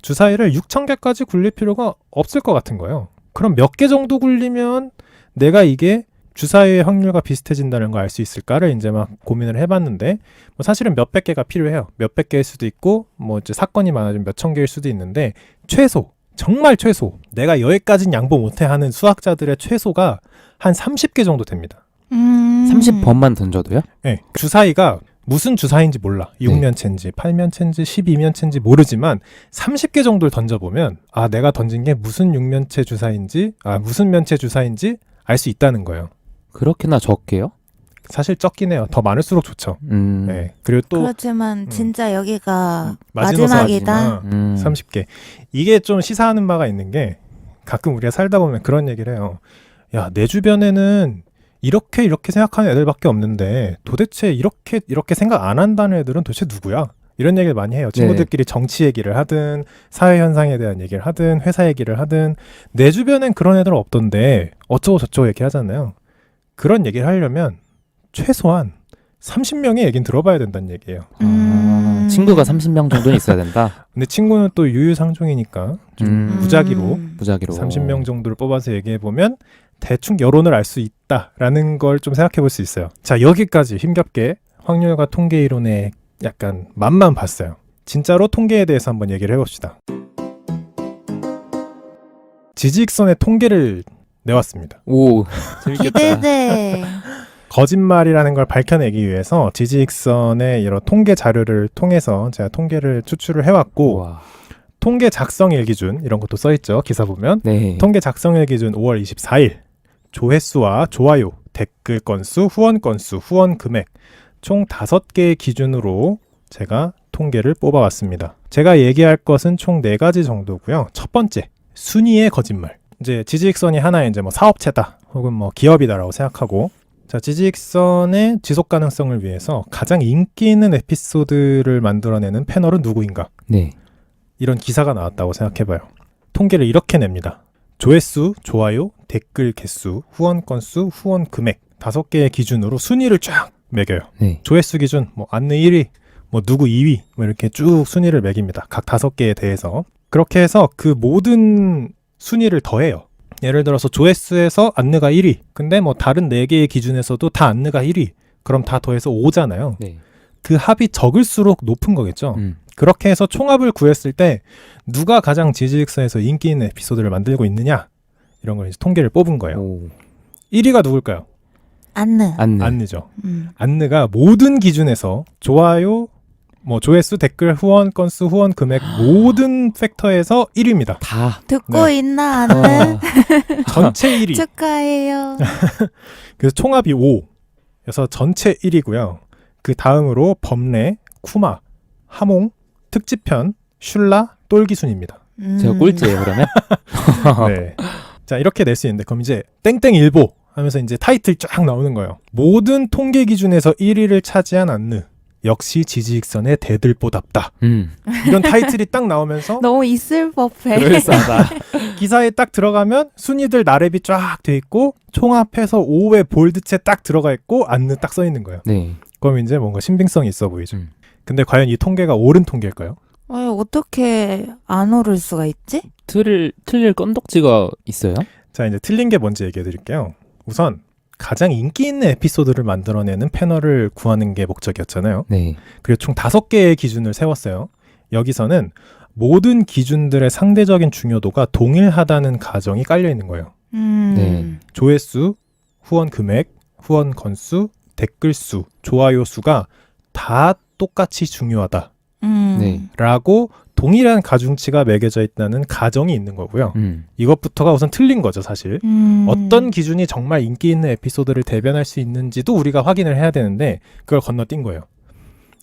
주사위를 6,000개까지 굴릴 필요가 없을 것 같은 거예요. 그럼 몇 개 정도 굴리면 내가 이게 주사위의 확률과 비슷해진다는 걸 알 수 있을까를 이제 막 고민을 해봤는데 뭐 사실은 몇백 개가 필요해요. 몇백 개일 수도 있고 뭐 이제 사건이 많아지면 몇천 개일 수도 있는데 정말 최소 내가 여기까지는 양보 못해 하는 수학자들의 최소가 한 30개 정도 됩니다. 30번만 던져도요? 네, 주사위가 무슨 주사인지 몰라. 6면체인지 8면체인지 12면체인지 모르지만 30개 정도를 던져보면 아 내가 던진 게 무슨 6면체 주사인지 무슨 면체 주사인지 알 수 있다는 거예요. 그렇게나 적게요? 사실 적긴 해요. 더 많을수록 좋죠. 네. 그리고 또 그렇지만 진짜 여기가 마지노선 마지막이다. 30개. 이게 좀 시사하는 바가 있는 게 가끔 우리가 살다 보면 그런 얘기를 해요. 야, 내 주변에는 이렇게 생각하는 애들밖에 없는데 도대체 이렇게 생각 안 한다는 애들은 도대체 누구야? 이런 얘기를 많이 해요. 친구들끼리 정치 얘기를 하든 사회 현상에 대한 얘기를 하든 회사 얘기를 하든 내 주변엔 그런 애들 없던데 어쩌고 저쩌고 얘기하잖아요. 그런 얘기를 하려면 최소한 30명의 얘기는 들어봐야 된다는 얘기예요. 친구가 30명 정도는 있어야 된다. 근데 친구는 또 유유상종이니까 좀 무작위로 30명 정도를 뽑아서 얘기해보면 대충 여론을 알 수 있다라는 걸 좀 생각해 볼 수 있어요. 자, 여기까지 힘겹게 확률과 통계 이론의 약간 맛만 봤어요. 진짜로 통계에 대해서 한번 얘기를 해봅시다. 지지익선의 통계를 내왔습니다. 오, 재밌겠다. 기대돼. 거짓말이라는 걸 밝혀내기 위해서 지지익선의 이런 통계 자료를 통해서 제가 통계를 추출을 해왔고 우와. 통계 작성일 기준 이런 것도 써있죠. 기사 보면 네. 통계 작성일 기준 5월 24일 조회수와 좋아요, 댓글 건수, 후원 건수, 후원 금액 총 5개의 기준으로 제가 통계를 뽑아왔습니다. 제가 얘기할 것은 총 4가지 정도고요. 첫 번째, 순위의 거짓말. 이제 지지익선이 하나의 이제 뭐 사업체다 혹은 뭐 기업이다라고 생각하고 자, 지지익선의 지속 가능성을 위해서 가장 인기 있는 에피소드를 만들어내는 패널은 누구인가? 네. 이런 기사가 나왔다고 생각해봐요. 통계를 이렇게 냅니다. 조회수, 좋아요, 댓글 개수, 후원 건수, 후원 금액 5개의 기준으로 순위를 쫙 매겨요. 네. 조회수 기준, 뭐 안느 1위, 뭐 누구 2위, 뭐 이렇게 쭉 순위를 매깁니다. 각 5개에 대해서. 그렇게 해서 그 모든 순위를 더해요. 예를 들어서 조회수에서 안느가 1위. 근데 뭐 다른 4개의 기준에서도 다 안느가 1위. 그럼 다 더해서 5잖아요. 네. 그 합이 적을수록 높은 거겠죠. 음. 그렇게 해서 총합을 구했을 때 누가 가장 지지익선에서 인기 있는 에피소드를 만들고 있느냐 이런 걸 이제 통계를 뽑은 거예요. 오. 1위가 누굴까요? 안느. 안내. 안느죠. 안느가 모든 기준에서 좋아요, 뭐 조회수, 댓글, 후원 건수, 후원 금액 모든 팩터에서 1위입니다. 다. 듣고 네. 있나 안느? 전체 1위. 축하해요. 그래서 총합이 5. 그래서 전체 1위고요. 그 다음으로 범례, 쿠마, 하몽, 특집편, 슐라, 똘기순입니다. 제가 꼴찌예요 그러면? 네. 자, 이렇게 낼 수 있는데 그럼 이제 땡땡일보 하면서 이제 타이틀 쫙 나오는 거예요. 모든 통계 기준에서 1위를 차지한 안느. 역시 지지익선의 대들보답다. 이런 타이틀이 딱 나오면서 너무 있을 법해. 그럴싸하다. 기사에 딱 들어가면 순위들 나랩이 쫙 돼 있고 총합해서 5의 볼드체 딱 들어가 있고 안느 딱 써 있는 거예요. 네. 그럼 이제 뭔가 신빙성이 있어 보이죠. 근데 과연 이 통계가 옳은 통계일까요? 어떻게 안 오를 수가 있지? 틀릴 건덕지가 있어요? 자, 이제 틀린 게 뭔지 얘기해 드릴게요. 우선 가장 인기 있는 에피소드를 만들어내는 패널을 구하는 게 목적이었잖아요. 네. 그리고 총 5개의 기준을 세웠어요. 여기서는 모든 기준들의 상대적인 중요도가 동일하다는 가정이 깔려 있는 거예요. 네. 조회수, 후원 금액, 후원 건수, 댓글 수, 좋아요 수가 다 똑같이 중요하다. 네. 라고 동일한 가중치가 매겨져 있다는 가정이 있는 거고요. 이것부터가 우선 틀린 거죠, 사실. 어떤 기준이 정말 인기 있는 에피소드를 대변할 수 있는지도 우리가 확인을 해야 되는데 그걸 건너뛴 거예요.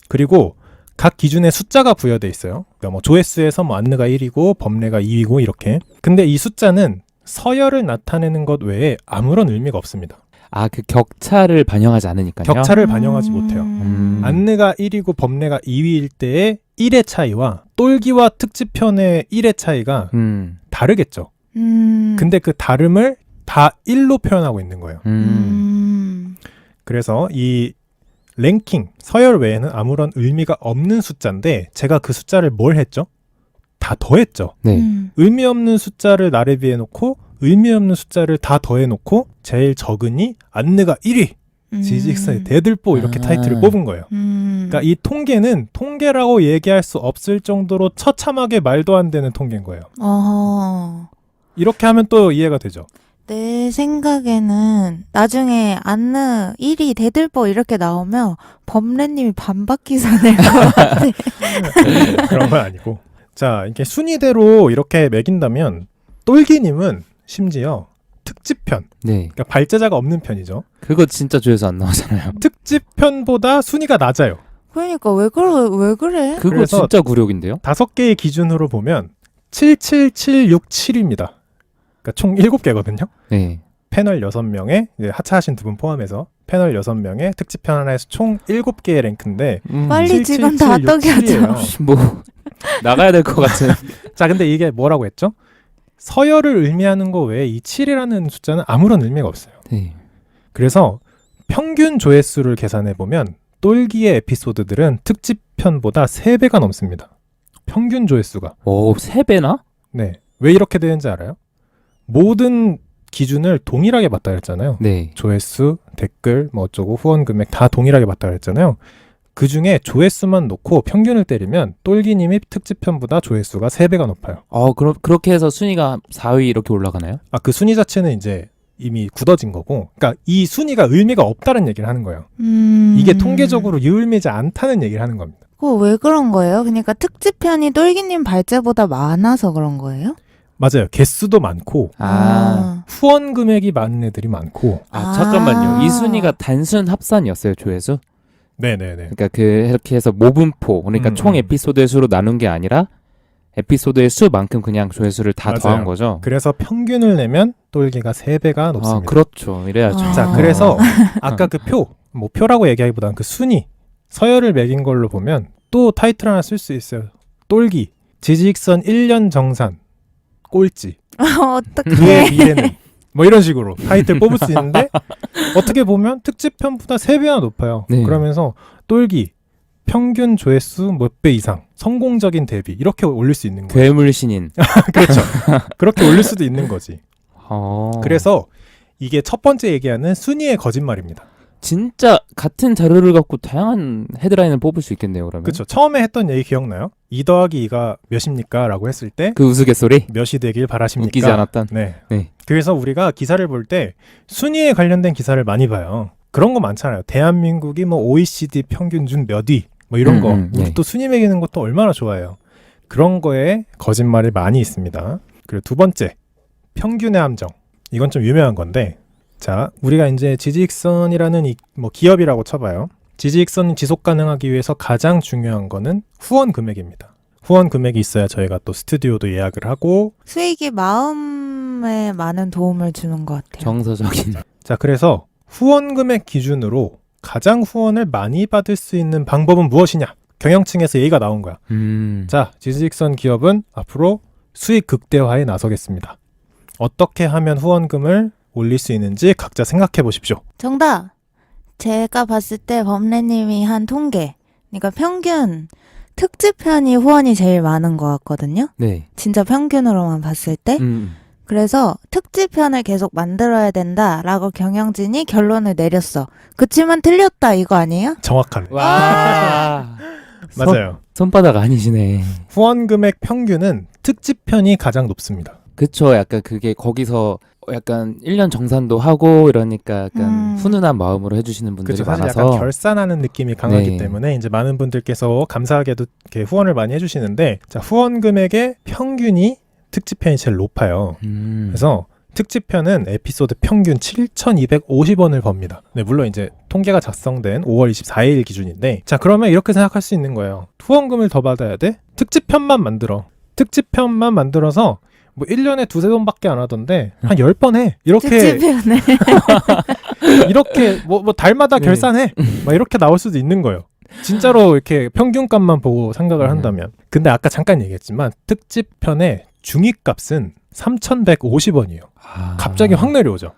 그리고 각 기준에 숫자가 부여돼 있어요. 그러니까 뭐 조회수에서 뭐 안느가 1위고 범례가 2위고 이렇게. 근데 이 숫자는 서열을 나타내는 것 외에 아무런 의미가 없습니다. 아, 그 격차를 반영하지 않으니까요. 격차를 반영하지 못해요. 안느가 1위고 범례가 2위일 때의 1의 차이와 똘기와 특집편의 1의 차이가 다르겠죠. 근데 그 다름을 다 1로 표현하고 있는 거예요. 그래서 이 랭킹, 서열 외에는 아무런 의미가 없는 숫자인데 제가 그 숫자를 뭘 했죠? 다 더했죠. 네. 의미 없는 숫자를 나래비해 놓고 의미 없는 숫자를 다 더해 놓고 제일 적으니 안느가 1위. 지지익선의 대들보 이렇게 타이틀을 뽑은 거예요. 그러니까 이 통계는 통계라고 얘기할 수 없을 정도로 처참하게 말도 안 되는 통계인 거예요. 어허. 이렇게 하면 또 이해가 되죠. 내 생각에는 나중에 안느 1위 대들보 이렇게 나오면 범래님이 반박기사 낼 것 같아. 그런 건 아니고. 자, 이게 순위대로 이렇게 매긴다면 똘기님은 심지어 특집편, 네. 그러니까 발제자가 없는 편이죠. 그거 진짜 조회수 안 나오잖아요. 특집편보다 순위가 낮아요. 그러니까 왜 그래? 그거 그래서 진짜 굴욕인데요? 5개의 기준으로 보면 77767입니다. 그러니까 총 7개거든요. 네. 패널 6명에 이제 하차하신 두 분 포함해서 패널 6명에 특집편 하나에서 총 7개의 랭크인데 빨리 지금 다 77767 이에요. 떡이하죠. 뭐 나가야 될 것 같은. 자, 근데 이게 뭐라고 했죠? 서열을 의미하는 거 외에 이 7이라는 숫자는 아무런 의미가 없어요. 네. 그래서 평균 조회수를 계산해 보면 똘기의 에피소드들은 특집편보다 3배가 넘습니다. 평균 조회수가. 오, 3배나? 네. 왜 이렇게 되는지 알아요? 모든 기준을 동일하게 봤다 그랬잖아요. 네. 조회수, 댓글, 뭐 어쩌고 후원 금액 다 동일하게 봤다 그랬잖아요. 그 중에 조회수만 놓고 평균을 때리면 똘기님이 특집편보다 조회수가 3배가 높아요. 그렇게 해서 순위가 4위 이렇게 올라가나요? 아, 그 순위 자체는 이제 이미 굳어진 거고, 그러니까 이 순위가 의미가 없다는 얘기를 하는 거예요. 이게 통계적으로 유의미지 않다는 얘기를 하는 겁니다. 그거 왜 그런 거예요? 그러니까 특집편이 똘기님 발제보다 많아서 그런 거예요? 맞아요. 개수도 많고 후원 금액이 많은 애들이 많고. 잠깐만요. 이 순위가 단순 합산이었어요, 조회수? 네네네. 그러니까 이렇게 해서 모분포, 그러니까 총 에피소드의 수로 나눈 게 아니라 에피소드의 수만큼 그냥 조회수를 다 맞아요. 더한 거죠. 그래서 평균을 내면 똘기가 3배가 높습니다. 그렇죠. 이래야죠. 자, 그래서 아까 그 표라고 얘기하기보다는 그 순위, 서열을 매긴 걸로 보면 또 타이틀 하나 쓸 수 있어요. 똘기, 지지익선 1년 정산, 꼴찌, 어떡해. 그의 미래는. 뭐 이런 식으로 타이틀 뽑을 수 있는데 어떻게 보면 특집편보다 3배나 높아요. 네. 그러면서 똘기, 평균 조회수 몇 배 이상, 성공적인 데뷔 이렇게 올릴 수 있는 거예요. 괴물 신인. 그렇죠. 그렇게 올릴 수도 있는 거지. 어. 그래서 이게 첫 번째 얘기하는 순위의 거짓말입니다. 진짜 같은 자료를 갖고 다양한 헤드라인을 뽑을 수 있겠네요, 그러면. 그렇죠. 처음에 했던 얘기 기억나요? 2 더하기 2가 몇입니까? 라고 했을 때 그 우스갯소리? 몇이 되길 바라십니까? 웃기지 않았던. 네. 네. 그래서 우리가 기사를 볼 때 순위에 관련된 기사를 많이 봐요. 그런 거 많잖아요. 대한민국이 뭐 OECD 평균 중 몇 위, 뭐 이런 거. 우리 네. 또 순위 매기는 것도 얼마나 좋아해요. 그런 거에 거짓말이 많이 있습니다. 그리고 두 번째, 평균의 함정. 이건 좀 유명한 건데, 자, 우리가 이제 지지익선이라는 뭐 기업이라고 쳐봐요. 지지익선이 지속 가능하기 위해서 가장 중요한 거는 후원 금액입니다. 후원 금액이 있어야 저희가 또 스튜디오도 예약을 하고. 수익이 마음에 많은 도움을 주는 것 같아요. 정서적인. 자, 그래서 후원 금액 기준으로 가장 후원을 많이 받을 수 있는 방법은 무엇이냐? 경영층에서 얘기가 나온 거야. 자, 지지익선 기업은 앞으로 수익 극대화에 나서겠습니다. 어떻게 하면 후원금을 올릴 수 있는지 각자 생각해 보십시오. 정답! 제가 봤을 때 범래님이 한 통계. 그러니까 평균 특집편이 후원이 제일 많은 것 같거든요. 네. 진짜 평균으로만 봤을 때. 그래서 특집편을 계속 만들어야 된다라고 경영진이 결론을 내렸어. 그치만 틀렸다 이거 아니에요? 정확하네. 와. 맞아요. 손바닥 아니시네. 후원 금액 평균은 특집편이 가장 높습니다. 그쵸. 약간 그게 거기서 약간 1년 정산도 하고 이러니까 약간 훈훈한 마음으로 해주시는 분들이 그렇죠. 사실 많아서. 약간 결산하는 느낌이 강하기 네. 때문에 이제 많은 분들께서 감사하게도 이렇게 후원을 많이 해주시는데, 자, 후원 금액의 평균이 특집편이 제일 높아요. 그래서 특집편은 에피소드 평균 7,250원을 법니다. 네, 물론 이제 통계가 작성된 5월 24일 기준인데, 자, 그러면 이렇게 생각할 수 있는 거예요. 후원금을 더 받아야 돼? 특집편만 만들어. 특집편만 만들어서 뭐 1년에 2-3번밖에 안 하던데 한 10번 해. 이렇게 특집편에. 이렇게 뭐 달마다 네. 결산해. 막 이렇게 나올 수도 있는 거예요. 진짜로 이렇게 평균값만 보고 생각을 한다면. 근데 아까 잠깐 얘기했지만 특집편의 중위값은 3,150원이에요. 갑자기 확 내려오죠.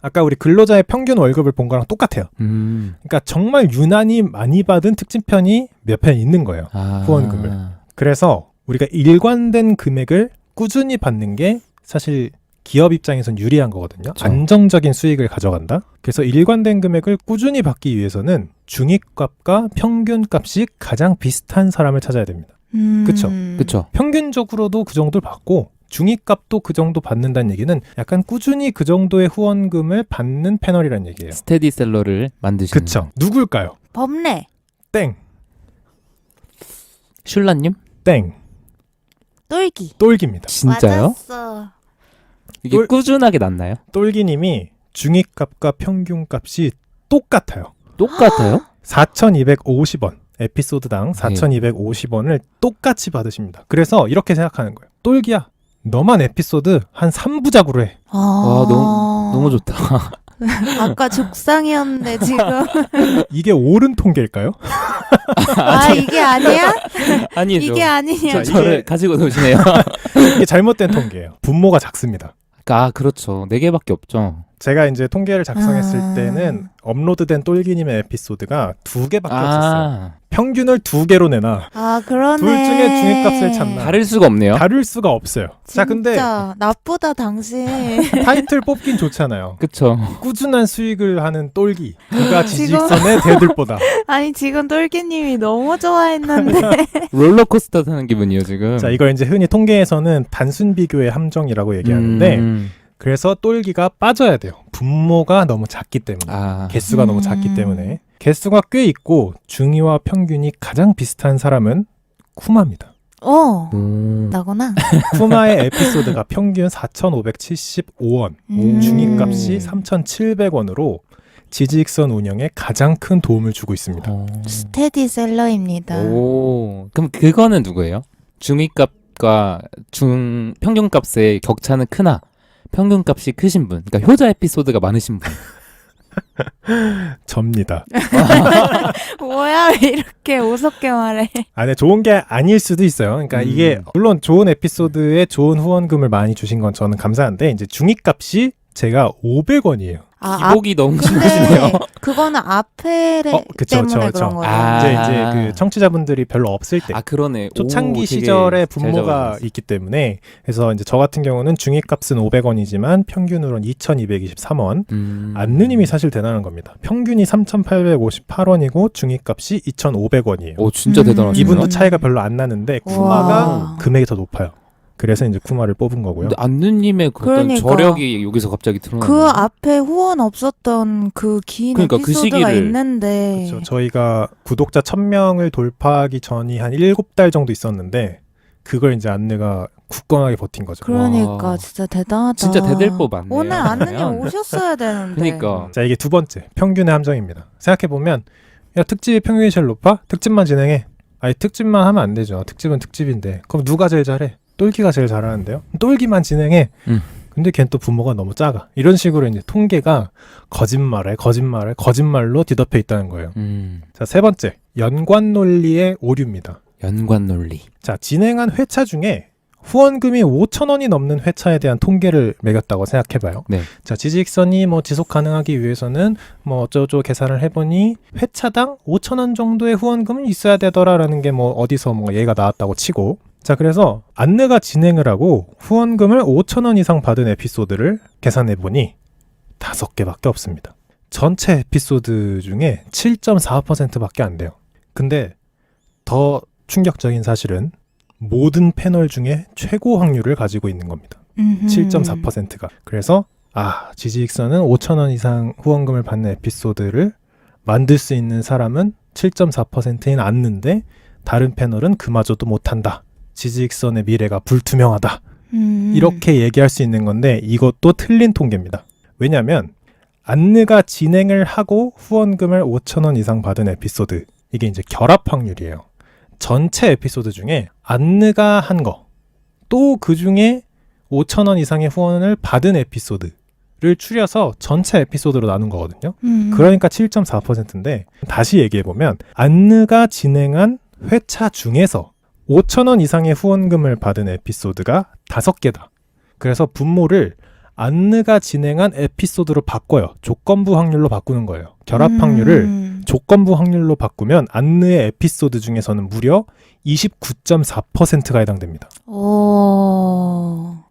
아까 우리 근로자의 평균 월급을 본 거랑 똑같아요. 그러니까 정말 유난히 많이 받은 특집편이 몇 편 있는 거예요. 후원금을. 그래서 우리가 일관된 금액을 꾸준히 받는 게 사실 기업 입장에선 유리한 거거든요. 그쵸. 안정적인 수익을 가져간다. 그래서 일관된 금액을 꾸준히 받기 위해서는 중위값과 평균값이 가장 비슷한 사람을 찾아야 됩니다. 그쵸. 그쵸. 평균적으로도 그 정도를 받고 중위값도 그 정도 받는다는 얘기는 약간 꾸준히 그 정도의 후원금을 받는 패널이란 얘기예요. 스테디셀러를 만드시는. 그쵸. 누굴까요? 범례. 땡. 슐라님? 땡. 똘기. 똘기입니다. 진짜요? 맞았어. 이게 똘- 꾸준하게 났나요? 똘기님이 중위값과 평균값이 똑같아요. 똑같아요? 4,250원. 에피소드당 4,250원을 똑같이 받으십니다. 그래서 이렇게 생각하는 거예요. 똘기야, 너만 에피소드 한 3부작으로 해. 와, 너무 좋다. 아까 죽상이었는데 지금. 이게 옳은 통계일까요? 이게 아니야? 아니죠. 이게 아니냐? 저를 가지고 노시네요. 이게 잘못된 통계예요. 분모가 작습니다. 그렇죠. 4개밖에 없죠. 제가 이제 통계를 작성했을 아. 때는 업로드된 똘기님의 에피소드가 2개밖에 없었어요. 아, 평균을 2개로 내놔. 그러네. 둘 중에 중위값을 찾나. 다를 수가 없네요. 다를 수가 없어요. 자, 근데 진짜 나쁘다 당신. 타이틀 뽑긴 좋잖아요. 그쵸. 꾸준한 수익을 하는 똘기. 그가 지직선의 대들보다. 아니 지금 똘기님이 너무 좋아했는데. 롤러코스터 타는 기분이에요, 지금. 자, 이걸 이제 흔히 통계에서는 단순 비교의 함정이라고 얘기하는데 그래서 똘기가 빠져야 돼요. 분모가 너무 작기 때문에. 개수가 너무 작기 때문에. 개수가 꽤 있고 중위와 평균이 가장 비슷한 사람은 쿠마입니다. 나구나. 쿠마의 에피소드가 평균 4,575원, 중위값이 3,700원으로 지지익선 운영에 가장 큰 도움을 주고 있습니다. 스테디셀러입니다. 그럼 그거는 누구예요? 중위값과 평균값의 격차는 크나 평균값이 크신 분, 그러니까 효자 에피소드가 많으신 분. 접니다. 뭐야 왜 이렇게 우습게 말해? 네, 좋은 게 아닐 수도 있어요. 그러니까 이게 물론 좋은 에피소드에 좋은 후원금을 많이 주신 건 저는 감사한데 이제 중위값이 제가 500원이에요. 기복이 너무 심하시네요. 근데 그거는 앞에 그쵸, 때문에 그쵸. 그런 거예요. 이제 그 청취자분들이 별로 없을 때 그러네. 초창기 되게 시절에 잘 분모가 적어주셨어요. 있기 때문에 그래서 이제 저 같은 경우는 중위값은 500원이지만 평균으로는 2,223원. 안느님이 사실 대단한 겁니다. 평균이 3,858원이고 중위값이 2,500원이에요. 진짜 대단하시네요. 이분도 차이가 별로 안 나는데 쿠마가 와. 금액이 더 높아요. 그래서 이제 쿠마를 뽑은 거고요. 근데 안느님의 그 어떤 그러니까. 저력이 여기서 갑자기 드러나요. 그 앞에 후원 없었던 그 긴 그러니까 그 에피소드가 시기를- 있는데. 그렇죠. 저희가 구독자 1,000명을 돌파하기 전이 한 7달 정도 있었는데 그걸 이제 안느가 굳건하게 버틴 거죠. 그러니까 와. 진짜 대단하다. 진짜 대들보 맞네요. 오늘 안느님 오셨어야 되는데. 그러니까 자, 이게 두 번째 평균의 함정입니다. 생각해보면 야, 특집이 평균이 제일 높아? 특집만 진행해. 특집만 하면 안 되죠. 특집은 특집인데 그럼 누가 제일 잘해? 똘기가 제일 잘하는데요. 똘기만 진행해. 근데 걘 또 분모가 너무 작아. 이런 식으로 이제 통계가 거짓말로 뒤덮여 있다는 거예요. 자, 세 번째 연관 논리의 오류입니다. 연관 논리. 자, 진행한 회차 중에 후원금이 5,000원이 넘는 회차에 대한 통계를 매겼다고 생각해봐요. 네. 자, 지지익선이 지속 가능하기 위해서는 어쩌고 계산을 해보니 회차당 5,000원 정도의 후원금은 있어야 되더라라는 게 어디서 얘가 나왔다고 치고, 자, 그래서 안느가 진행을 하고 후원금을 5,000원 이상 받은 에피소드를 계산해보니 5개밖에 없습니다. 전체 에피소드 중에 7.4%밖에 안 돼요. 근데 더 충격적인 사실은 모든 패널 중에 최고 확률을 가지고 있는 겁니다. 7.4%가. 그래서 지지익선은 5,000원 이상 후원금을 받는 에피소드를 만들 수 있는 사람은 7.4%인 안느인데 다른 패널은 그마저도 못한다. 지지익선의 미래가 불투명하다. 이렇게 얘기할 수 있는 건데 이것도 틀린 통계입니다. 왜냐하면 안느가 진행을 하고 후원금을 5,000원 이상 받은 에피소드, 이게 이제 결합 확률이에요. 전체 에피소드 중에 안느가 한 거, 또 그 중에 5,000원 이상의 후원을 받은 에피소드를 추려서 전체 에피소드로 나눈 거거든요. 그러니까 7.4%인데 다시 얘기해보면 안느가 진행한 회차 중에서 5,000원 이상의 후원금을 받은 에피소드가 5개다. 그래서 분모를 안느가 진행한 에피소드로 바꿔요. 조건부 확률로 바꾸는 거예요. 결합 확률을 조건부 확률로 바꾸면 안느의 에피소드 중에서는 무려 29.4%가 해당됩니다.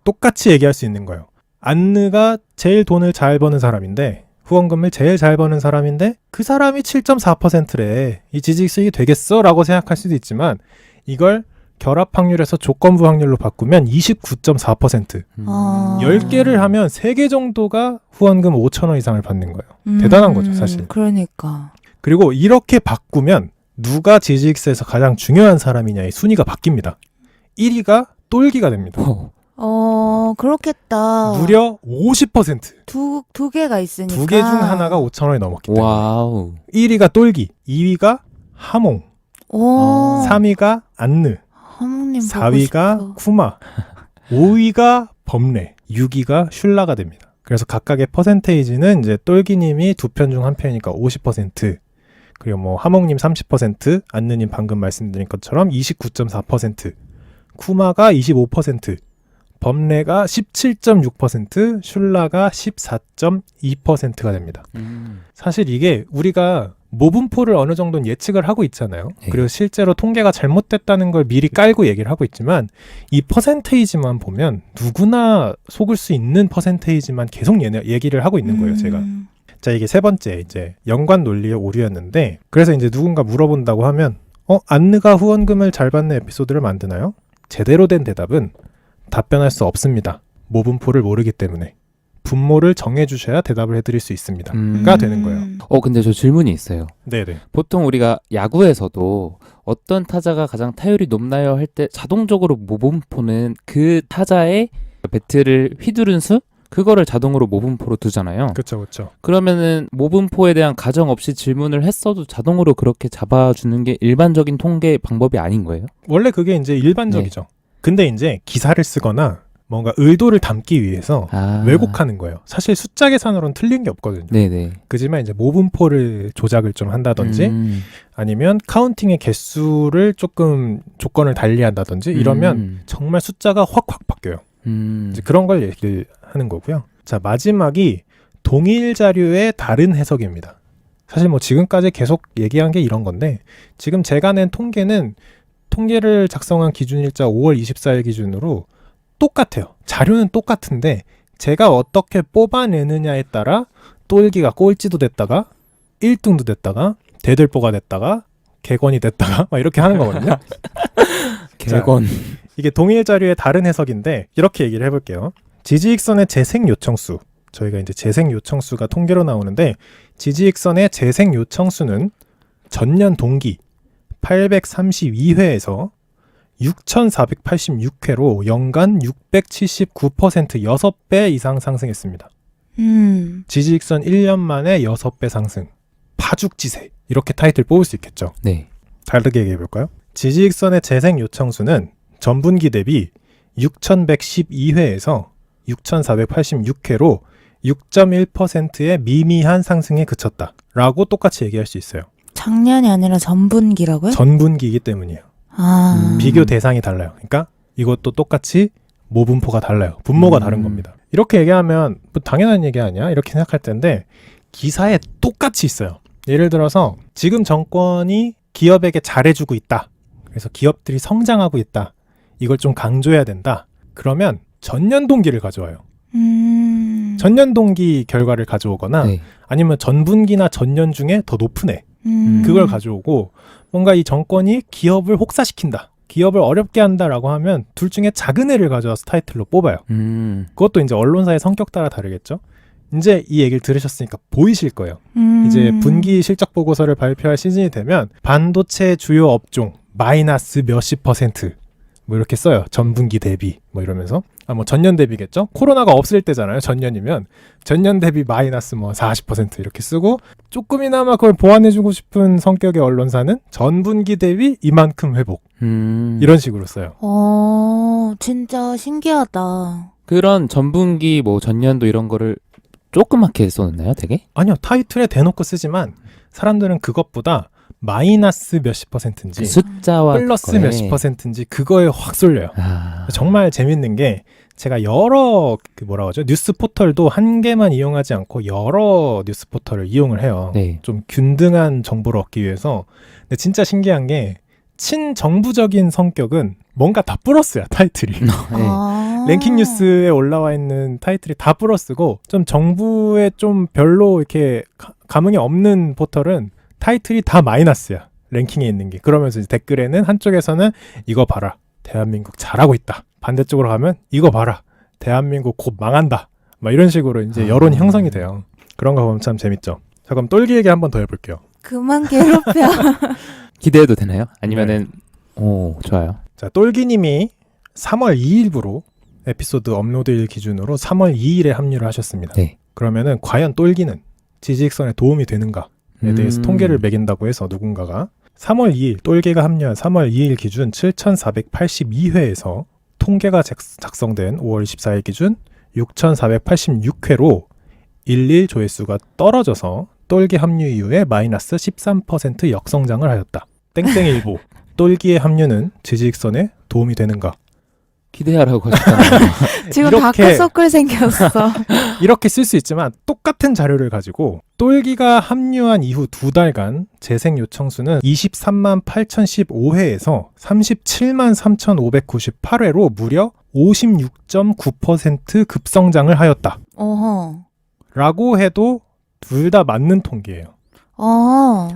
똑같이 얘기할 수 있는 거예요. 안느가 제일 돈을 잘 버는 사람인데, 후원금을 제일 잘 버는 사람인데 그 사람이 7.4%래. 이 지지익선이 되겠어? 라고 생각할 수도 있지만 이걸 결합 확률에서 조건부 확률로 바꾸면 29.4%. 아. 10개를 하면 3개 정도가 후원금 5,000원 이상을 받는 거예요. 대단한 거죠, 사실. 그러니까. 그리고 이렇게 바꾸면 누가 지지익스에서 가장 중요한 사람이냐의 순위가 바뀝니다. 1위가 똘기가 됩니다. 그렇겠다. 무려 50%. 두 개가 있으니까. 2개 중 하나가 5,000원이 넘었기 때문에. 와우. 1위가 똘기, 2위가 하몽, 오. 3위가 안느, 하모님 4위가 쿠마, 5위가 범레, 6위가 슐라가 됩니다. 그래서 각각의 퍼센테이지는 이제 똘기님이 2편 중 1편이니까 50%, 그리고 뭐 하몽님 30%, 안느님 방금 말씀드린 것처럼 29.4%, 쿠마가 25%, 범레가 17.6%, 슐라가 14.2%가 됩니다. 사실 이게 우리가 모분포를 어느 정도는 예측을 하고 있잖아요. 네. 그리고 실제로 통계가 잘못됐다는 걸 미리 깔고 얘기를 하고 있지만 이 퍼센테이지만 보면 누구나 속을 수 있는 퍼센테이지만 계속 얘기를 하고 있는 거예요, 제가. 자, 이게 세 번째 이제 연관 논리의 오류였는데, 그래서 이제 누군가 물어본다고 하면 안느가 후원금을 잘 받는 에피소드를 만드나요? 제대로 된 대답은 답변할 수 없습니다. 모분포를 모르기 때문에. 분모를 정해주셔야 대답을 해드릴 수 있습니다. 가 되는 거예요. 근데 저 질문이 있어요. 네네. 보통 우리가 야구에서도 어떤 타자가 가장 타율이 높나요 할 때 자동적으로 모분포는 그 타자의 배트를 휘두른 수? 그거를 자동으로 모분포로 두잖아요. 그렇죠, 그렇죠. 그러면은 모분포에 대한 가정 없이 질문을 했어도 자동으로 그렇게 잡아주는 게 일반적인 통계 방법이 아닌 거예요? 원래 그게 이제 일반적이죠. 근데 이제 기사를 쓰거나 뭔가 의도를 담기 위해서 왜곡하는 거예요. 사실 숫자 계산으로는 틀린 게 없거든요. 네네. 그지만 이제 모분포를 조작을 좀 한다든지 아니면 카운팅의 개수를 조금 조건을 달리한다든지 이러면 정말 숫자가 확확 바뀌어요. 이제 그런 걸 얘기를 하는 거고요. 자, 마지막이 동일 자료의 다른 해석입니다. 사실 뭐 지금까지 계속 얘기한 게 이런 건데, 지금 제가 낸 통계는 통계를 작성한 기준일자 5월 24일 기준으로 똑같아요. 자료는 똑같은데 제가 어떻게 뽑아내느냐에 따라 똘기가 꼴찌도 됐다가 1등도 됐다가 대들보가 됐다가 객원이 됐다가 막 이렇게 하는 거거든요. 객원. 이게 동일 자료의 다른 해석인데 이렇게 얘기를 해볼게요. 지지익선의 재생 요청수, 저희가 이제 재생 요청수가 통계로 나오는데, 지지익선의 재생 요청수는 전년 동기 832회에서 6,486회로 연간 679% 6배 이상 상승했습니다. 지지익선 1년 만에 6배 상승. 파죽지세. 이렇게 타이틀 뽑을 수 있겠죠. 네. 다르게 얘기해 볼까요? 지지익선의 재생 요청수는 전분기 대비 6,112회에서 6,486회로 6.1%의 미미한 상승에 그쳤다. 라고 똑같이 얘기할 수 있어요. 작년이 아니라 전분기라고요? 전분기이기 때문이에요. 비교 대상이 달라요. 그러니까 이것도 똑같이 모분포가 달라요. 분모가 다른 겁니다. 이렇게 얘기하면 뭐 당연한 얘기 아니야? 이렇게 생각할 텐데 기사에 똑같이 있어요. 예를 들어서 지금 정권이 기업에게 잘해주고 있다. 그래서 기업들이 성장하고 있다. 이걸 좀 강조해야 된다. 그러면 전년 동기를 가져와요. 전년 동기 결과를 가져오거나 네. 아니면 전분기나 전년 중에 더 높은 애. 그걸 가져오고 뭔가 이 정권이 기업을 혹사시킨다. 기업을 어렵게 한다라고 하면 둘 중에 작은 애를 가져와서 타이틀로 뽑아요. 그것도 이제 언론사의 성격 따라 다르겠죠. 이제 이 얘기를 들으셨으니까 보이실 거예요. 이제 분기 실적 보고서를 발표할 시즌이 되면 반도체 주요 업종 마이너스 몇십 %, 뭐 이렇게 써요. 전분기 대비 뭐 이러면서. 뭐 전년 대비겠죠. 코로나가 없을 때잖아요. 전년이면 전년 대비 마이너스 뭐 40% 이렇게 쓰고, 조금이나마 그걸 보완해주고 싶은 성격의 언론사는 전분기 대비 이만큼 회복, 이런 식으로 써요. 진짜 신기하다. 그런 전분기 뭐 전년도 이런 거를 조그맣게 써놓나요, 되게? 아니요, 타이틀에 대놓고 쓰지만 사람들은 그것보다 마이너스 몇십 %인지 숫자와 플러스 그거에. 몇십 %인지 그거에 확 쏠려요. 정말 재밌는 게, 제가 여러 뉴스 포털도 한 개만 이용하지 않고 여러 뉴스 포털을 이용을 해요. 네. 좀 균등한 정보를 얻기 위해서. 근데 진짜 신기한 게 친정부적인 성격은 뭔가 다 플러스야, 타이틀이. 네. 랭킹 뉴스에 올라와 있는 타이틀이 다 플러스고, 좀 정부에 좀 별로 이렇게 감흥이 없는 포털은 타이틀이 다 마이너스야, 랭킹에 있는 게. 그러면서 이제 댓글에는 한쪽에서는 이거 봐라, 대한민국 잘하고 있다. 반대쪽으로 가면 이거 봐라. 대한민국 곧 망한다. 막 이런 식으로 이제 여론 형성이 돼요. 그런 거 보면 참 재밌죠. 자, 그럼 똘기 얘기 한번 더 해볼게요. 그만 괴롭혀. 기대해도 되나요? 아니면은 오 좋아요. 자, 똘기님이 3월 2일부로 에피소드 업로드일 기준으로 3월 2일에 합류를 하셨습니다. 네. 그러면은 과연 똘기는 지지익선에 도움이 되는가에 대해서 통계를 매긴다고 해서 누군가가 3월 2일 똘기가 합류한 3월 2일 기준 7,482회에서 통계가 작성된 5월 24일 기준 6,486회로 11 조회수가 떨어져서 똘기 합류 이후에 마이너스 13% 역성장을 하였다. 땡땡일보 똘기의 합류는 지지익선에 도움이 되는가? 기대하라고 하셨잖아요. 지금 이렇게- 다크서클 생겼어. 이렇게 쓸 수 있지만 똑같은 자료를 가지고 똘기가 합류한 이후 2달간 재생 요청 수는 23만 8,015회에서 37만 3,598회로 무려 56.9% 급성장을 하였다. 어허. 라고 해도 둘 다 맞는 통계예요.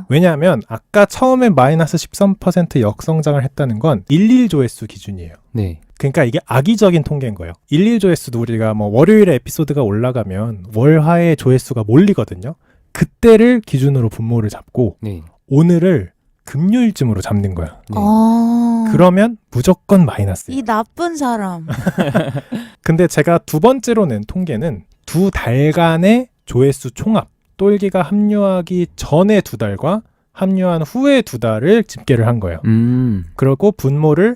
왜냐하면 아까 처음에 마이너스 13% 역성장을 했다는 건 11 조회수 기준이에요. 네. 그러니까 이게 악의적인 통계인 거예요. 11 조회수도 우리가 뭐 월요일에 에피소드가 올라가면 월화의 조회수가 몰리거든요. 그때를 기준으로 분모를 잡고 네. 오늘을 금요일쯤으로 잡는 거야. 네. 그러면 무조건 마이너스예요. 이 나쁜 사람. 근데 제가 두 번째로 낸 통계는 2달간의 조회수 총합, 똘기가 합류하기 전에 2달과 합류한 후에 2달을 집계를 한 거예요. 그리고 분모를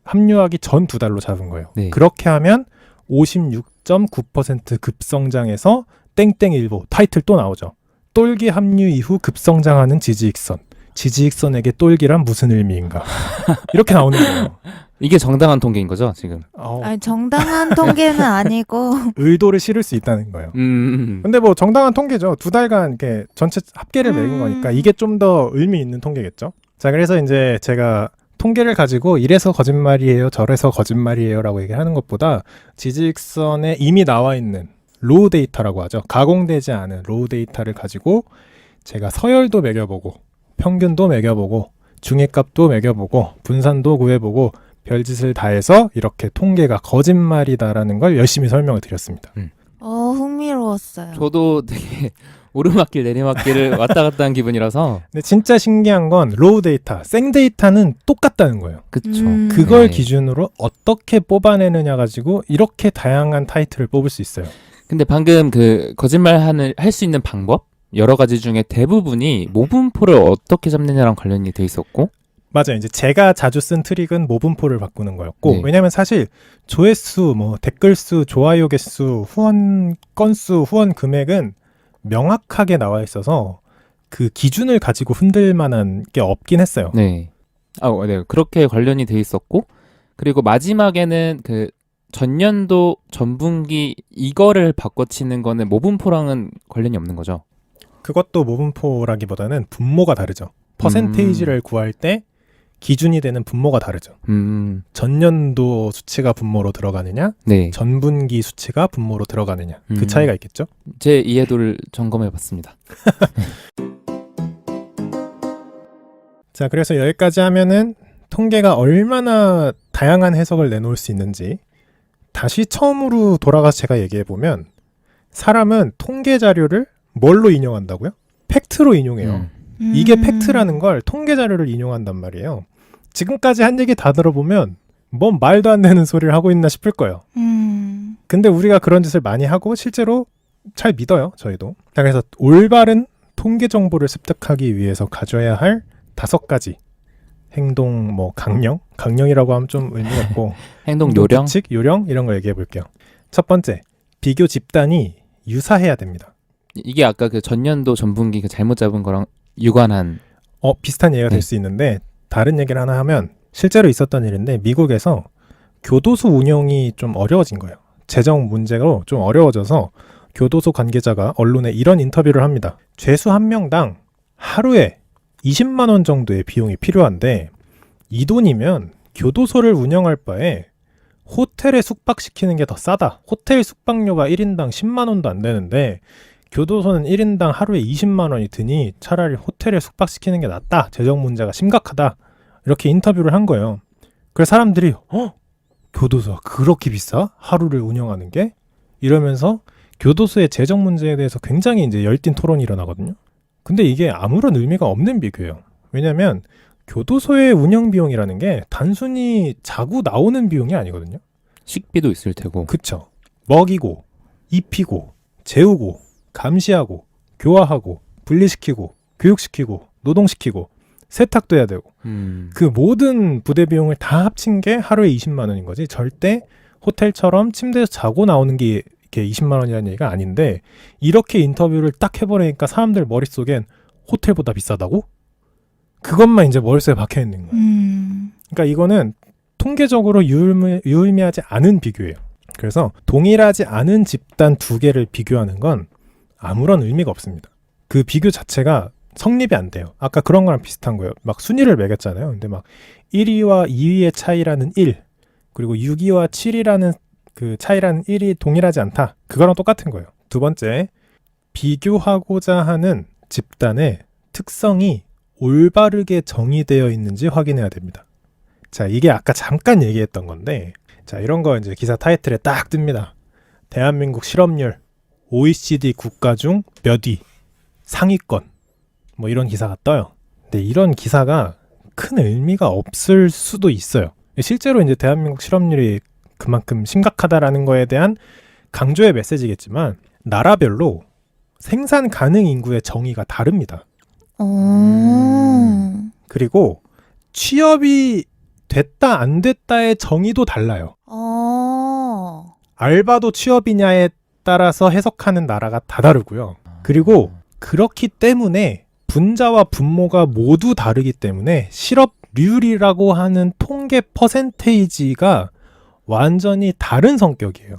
합류하기 전 2달로 잡은 거예요. 네. 그렇게 하면 56.9% 급성장해서 땡땡일보 타이틀 또 나오죠. 똘기 합류 이후 급성장하는 지지익선. 지지익선에게 똘기란 무슨 의미인가? 이렇게 나오는 거예요. 이게 정당한 통계인 거죠, 지금? 아니, 정당한 통계는 아니고. 의도를 실을 수 있다는 거예요. 근데 뭐 정당한 통계죠. 2달간 이렇게 전체 합계를 매긴 거니까 이게 좀 더 의미 있는 통계겠죠. 자, 그래서 이제 제가 통계를 가지고 이래서 거짓말이에요, 저래서 거짓말이에요라고 얘기하는 것보다 지지익선에 이미 나와 있는 로우 데이터라고 하죠. 가공되지 않은 로우 데이터를 가지고 제가 서열도 매겨보고 평균도 매겨보고 중위값도 매겨보고 분산도 구해보고 별짓을 다 해서 이렇게 통계가 거짓말이다라는 걸 열심히 설명을 드렸습니다. 흥미로웠어요. 저도 되게 오르막길 내리막길을 왔다 갔다 한 기분이라서. 근데 진짜 신기한 건 로우 데이터, 생 데이터는 똑같다는 거예요. 그쵸. 그걸 네. 기준으로 어떻게 뽑아내느냐 가지고 이렇게 다양한 타이틀을 뽑을 수 있어요. 근데 방금 그 거짓말 할 수 있는 방법? 여러 가지 중에 대부분이 모분포를 어떻게 잡느냐랑 관련이 돼 있었고. 맞아요. 이제 제가 자주 쓴 트릭은 모분포를 바꾸는 거였고, 네. 왜냐면 사실 조회수, 뭐 댓글 수, 좋아요 개수, 후원 건수, 후원 금액은 명확하게 나와 있어서 그 기준을 가지고 흔들 만한 게 없긴 했어요. 네. 네. 그렇게 관련이 돼 있었고, 그리고 마지막에는 그 전년도 전분기 이거를 바꿔치는 거는 모분포랑은 관련이 없는 거죠. 그것도 모분포라기보다는 분모가 다르죠. 퍼센테이지를 구할 때 기준이 되는 분모가 다르죠. 전년도 수치가 분모로 들어가느냐, 네. 전분기 수치가 분모로 들어가느냐, 그 차이가 있겠죠. 제 이해도를 점검해 봤습니다. 자, 그래서 여기까지 하면은 통계가 얼마나 다양한 해석을 내놓을 수 있는지 다시 처음으로 돌아가서 제가 얘기해보면, 사람은 통계 자료를 뭘로 인용한다고요? 팩트로 인용해요. 이게 팩트라는 걸 통계 자료를 인용한단 말이에요. 지금까지 한 얘기 다 들어보면 뭔 말도 안 되는 소리를 하고 있나 싶을 거예요. 근데 우리가 그런 짓을 많이 하고 실제로 잘 믿어요, 저희도. 자, 그래서 올바른 통계 정보를 습득하기 위해서 가져야 할 5가지 행동, 뭐 강령이라고 하면 좀 의미가 없고 행동 요령? 규칙, 요령 이런 거 얘기해 볼게요. 첫 번째, 비교 집단이 유사해야 됩니다. 이게 아까 그 전년도 전분기 그 잘못 잡은 거랑 유관한. 비슷한 예가 될 수 있는데 다른 얘기를 하나 하면 실제로 있었던 일인데, 미국에서 교도소 운영이 좀 어려워진 거예요. 재정 문제로 좀 어려워져서 교도소 관계자가 언론에 이런 인터뷰를 합니다. 죄수 한 명당 하루에 20만 원 정도의 비용이 필요한데 이 돈이면 교도소를 운영할 바에 호텔에 숙박시키는 게 더 싸다. 호텔 숙박료가 1인당 10만 원도 안 되는데 교도소는 1인당 하루에 20만 원이 드니 차라리 호텔에 숙박시키는 게 낫다. 재정 문제가 심각하다. 이렇게 인터뷰를 한 거예요. 그래서 사람들이 교도소가 그렇게 비싸? 하루를 운영하는 게? 이러면서 교도소의 재정 문제에 대해서 굉장히 이제 열띤 토론이 일어나거든요. 근데 이게 아무런 의미가 없는 비교예요. 왜냐하면 교도소의 운영 비용이라는 게 단순히 자고 나오는 비용이 아니거든요. 식비도 있을 테고. 그쵸. 먹이고, 입히고, 재우고, 감시하고, 교화하고, 분리시키고, 교육시키고, 노동시키고, 세탁도 해야 되고 그 모든 부대 비용을 다 합친 게 하루에 20만 원인 거지. 절대 호텔처럼 침대에서 자고 나오는 게 이렇게 20만 원이라는 얘기가 아닌데 이렇게 인터뷰를 딱 해버리니까 사람들 머릿속엔 호텔보다 비싸다고? 그것만 이제 머릿속에 박혀 있는 거예요. 그러니까 이거는 통계적으로 유의미하지 않은 비교예요. 그래서 동일하지 않은 집단 두 개를 비교하는 건 아무런 의미가 없습니다. 그 비교 자체가 성립이 안 돼요. 아까 그런 거랑 비슷한 거예요. 막 순위를 매겼잖아요. 근데 막 1위와 2위의 차이라는 1, 그리고 6위와 7위라는 그 차이라는 1이 동일하지 않다. 그거랑 똑같은 거예요. 두 번째, 비교하고자 하는 집단의 특성이 올바르게 정의되어 있는지 확인해야 됩니다. 자, 이게 아까 잠깐 얘기했던 건데, 자, 이런 거 이제 기사 타이틀에 딱 뜹니다. 대한민국 실업률 OECD 국가 중 몇 위, 상위권. 뭐 이런 기사가 떠요. 근데 이런 기사가 큰 의미가 없을 수도 있어요. 실제로 이제 대한민국 실업률이 그만큼 심각하다라는 거에 대한 강조의 메시지겠지만 나라별로 생산 가능 인구의 정의가 다릅니다. 그리고 취업이 됐다 안 됐다의 정의도 달라요. 알바도 취업이냐에 따라서 해석하는 나라가 다 다르고요. 그리고 그렇기 때문에 분자와 분모가 모두 다르기 때문에 실업률이라고 하는 통계 퍼센테이지가 완전히 다른 성격이에요.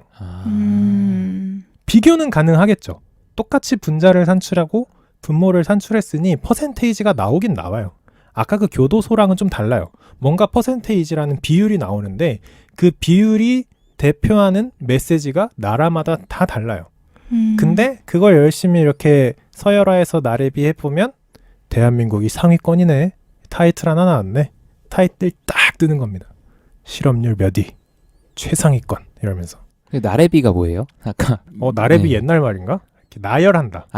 비교는 가능하겠죠. 똑같이 분자를 산출하고 분모를 산출했으니 퍼센테이지가 나오긴 나와요. 아까 그 교도소랑은 좀 달라요. 뭔가 퍼센테이지라는 비율이 나오는데 그 비율이 대표하는 메시지가 나라마다 다 달라요. 근데 그걸 열심히 이렇게 서열화해서 나래비 해보면 대한민국이 상위권이네. 타이틀 하나 나왔네. 타이틀 딱 뜨는 겁니다. 실업률 몇 위, 최상위권 이러면서. 나래비가 뭐예요? 아까 나래비 네. 옛날 말인가? 이렇게 나열한다.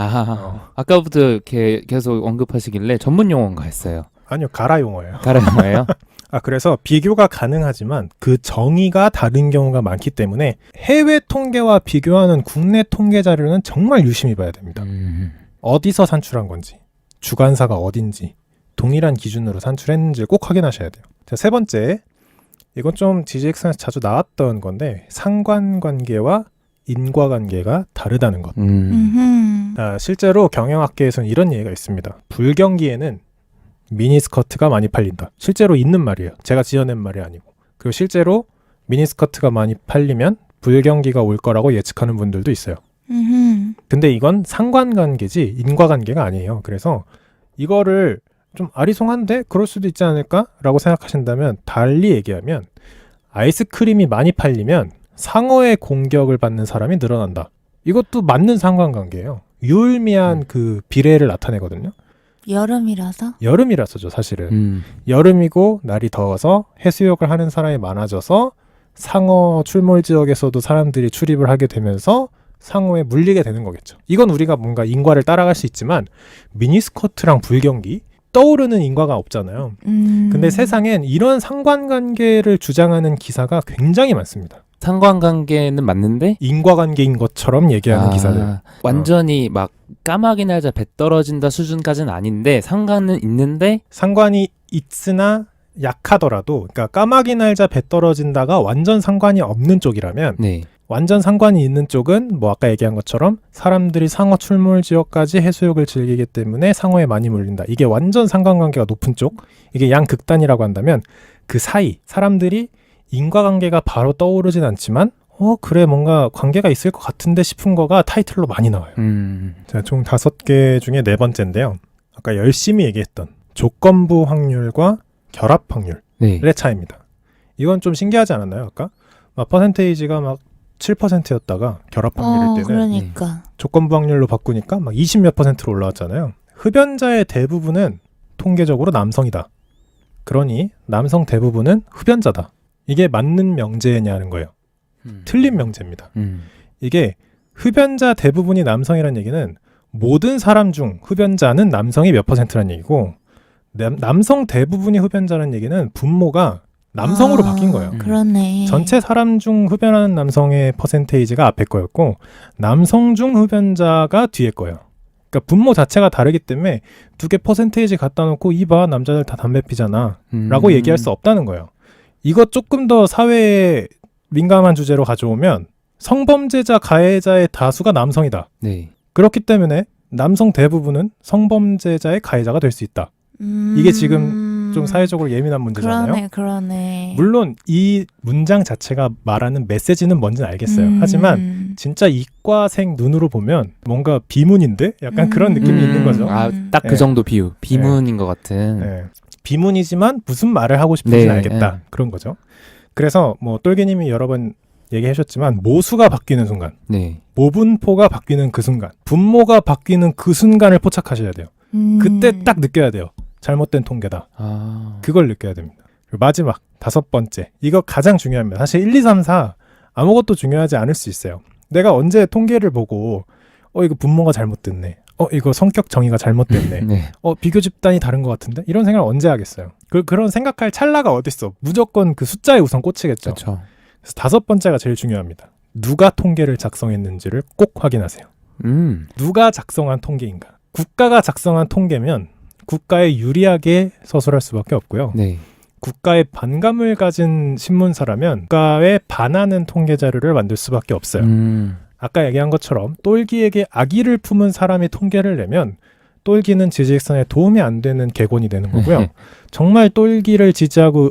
아까부터 이렇게 계속 언급하시길래 전문 용어인가 했어요. 아니요, 가라 용어예요. 가라 용어예요? 그래서 비교가 가능하지만 그 정의가 다른 경우가 많기 때문에 해외 통계와 비교하는 국내 통계 자료는 정말 유심히 봐야 됩니다. 어디서 산출한 건지, 주관사가 어딘지, 동일한 기준으로 산출했는지 꼭 확인하셔야 돼요. 자, 세 번째, 이건 좀 GGX에서 자주 나왔던 건데 상관관계와 인과관계가 다르다는 것. 실제로 경영학계에서는 이런 얘기가 있습니다. 불경기에는 미니스커트가 많이 팔린다. 실제로 있는 말이에요. 제가 지어낸 말이 아니고. 그리고 실제로 미니스커트가 많이 팔리면 불경기가 올 거라고 예측하는 분들도 있어요. 근데 이건 상관관계지 인과관계가 아니에요. 그래서 이거를 좀 아리송한데 그럴 수도 있지 않을까라고 생각하신다면 달리 얘기하면 아이스크림이 많이 팔리면 상어의 공격을 받는 사람이 늘어난다. 이것도 맞는 상관관계예요. 유의미한 그 비례를 나타내거든요. 여름이라서죠, 사실은. 여름이고 날이 더워서 해수욕을 하는 사람이 많아져서 상어 출몰 지역에서도 사람들이 출입을 하게 되면서 상어에 물리게 되는 거겠죠. 이건 우리가 뭔가 인과를 따라갈 수 있지만 미니스커트랑 불경기 떠오르는 인과가 없잖아요. 근데 세상엔 이런 상관관계를 주장하는 기사가 굉장히 많습니다. 상관관계는 맞는데 인과관계인 것처럼 얘기하는 기사들. 완전히 막 까마귀 날자 배 떨어진다 수준까지는 아닌데 상관은 있는데 상관이 있으나 약하더라도, 그러니까 까마귀 날자 배 떨어진다가 완전 상관이 없는 쪽이라면 네. 완전 상관이 있는 쪽은 뭐 아까 얘기한 것처럼 사람들이 상어 출몰 지역까지 해수욕을 즐기기 때문에 상어에 많이 물린다. 이게 완전 상관관계가 높은 쪽, 이게 양극단이라고 한다면 그 사이 사람들이 인과관계가 바로 떠오르진 않지만 그래 뭔가 관계가 있을 것 같은데 싶은 거가 타이틀로 많이 나와요. 자, 총 5개 중에 4번째인데요. 아까 열심히 얘기했던 조건부 확률과 결합 확률의 네. 차이입니다. 이건 좀 신기하지 않았나요? 아까 막 퍼센테이지가 막 7%였다가 결합 확률일 때는 그러니까. 조건부 확률로 바꾸니까 막 20몇 %로 올라왔잖아요. 흡연자의 대부분은 통계적으로 남성이다. 그러니 남성 대부분은 흡연자다. 이게 맞는 명제냐는 거예요. 틀린 명제입니다. 이게 흡연자 대부분이 남성이라는 얘기는 모든 사람 중 흡연자는 남성이 몇 %라는 얘기고 남성 대부분이 흡연자라는 얘기는 분모가 남성으로 바뀐 거예요. 그러네. 전체 사람 중 흡연하는 남성의 퍼센테이지가 앞에 거였고 남성 중 흡연자가 뒤에 거예요. 그러니까 분모 자체가 다르기 때문에 두 개 퍼센테이지 갖다 놓고 이봐 남자들 다 담배 피잖아 라고 얘기할 수 없다는 거예요. 이거 조금 더 사회에 민감한 주제로 가져오면 성범죄자 가해자의 다수가 남성이다. 네. 그렇기 때문에 남성 대부분은 성범죄자의 가해자가 될 수 있다. 이게 지금 좀 사회적으로 예민한 문제잖아요. 그러네. 물론 이 문장 자체가 말하는 메시지는 뭔지는 알겠어요. 하지만 진짜 이과생 눈으로 보면 뭔가 비문인데? 약간 그런 느낌이 있는 거죠. 딱 그 네. 정도 비유. 비문인 것 같은. 네. 비문이지만 무슨 말을 하고 싶은지는 네, 알겠다. 네. 그런 거죠. 그래서 뭐 똘개님이 여러 번 얘기하셨지만 모수가 바뀌는 순간, 네. 모분포가 바뀌는 그 순간, 분모가 바뀌는 그 순간을 포착하셔야 돼요. 그때 딱 느껴야 돼요. 잘못된 통계다. 그걸 느껴야 됩니다. 그리고 마지막 5번째. 이거 가장 중요합니다. 사실 1, 2, 3, 4 아무것도 중요하지 않을 수 있어요. 내가 언제 통계를 보고 이거 분모가 잘못됐네. 이거 성격 정의가 잘못됐네. 네. 비교 집단이 다른 것 같은데? 이런 생각을 언제 하겠어요? 그런 생각할 찰나가 어딨어. 무조건 그 숫자에 우선 꽂히겠죠. 그렇죠. 그래서 5번째가 제일 중요합니다. 누가 통계를 작성했는지를 꼭 확인하세요. 누가 작성한 통계인가? 국가가 작성한 통계면 국가에 유리하게 서술할 수밖에 없고요. 네. 국가에 반감을 가진 신문사라면 국가에 반하는 통계 자료를 만들 수밖에 없어요. 아까 얘기한 것처럼 똘기에게 악의를 품은 사람이 통계를 내면 똘기는 지지익선에 도움이 안 되는 객원이 되는 거고요. 정말 똘기를 지지하고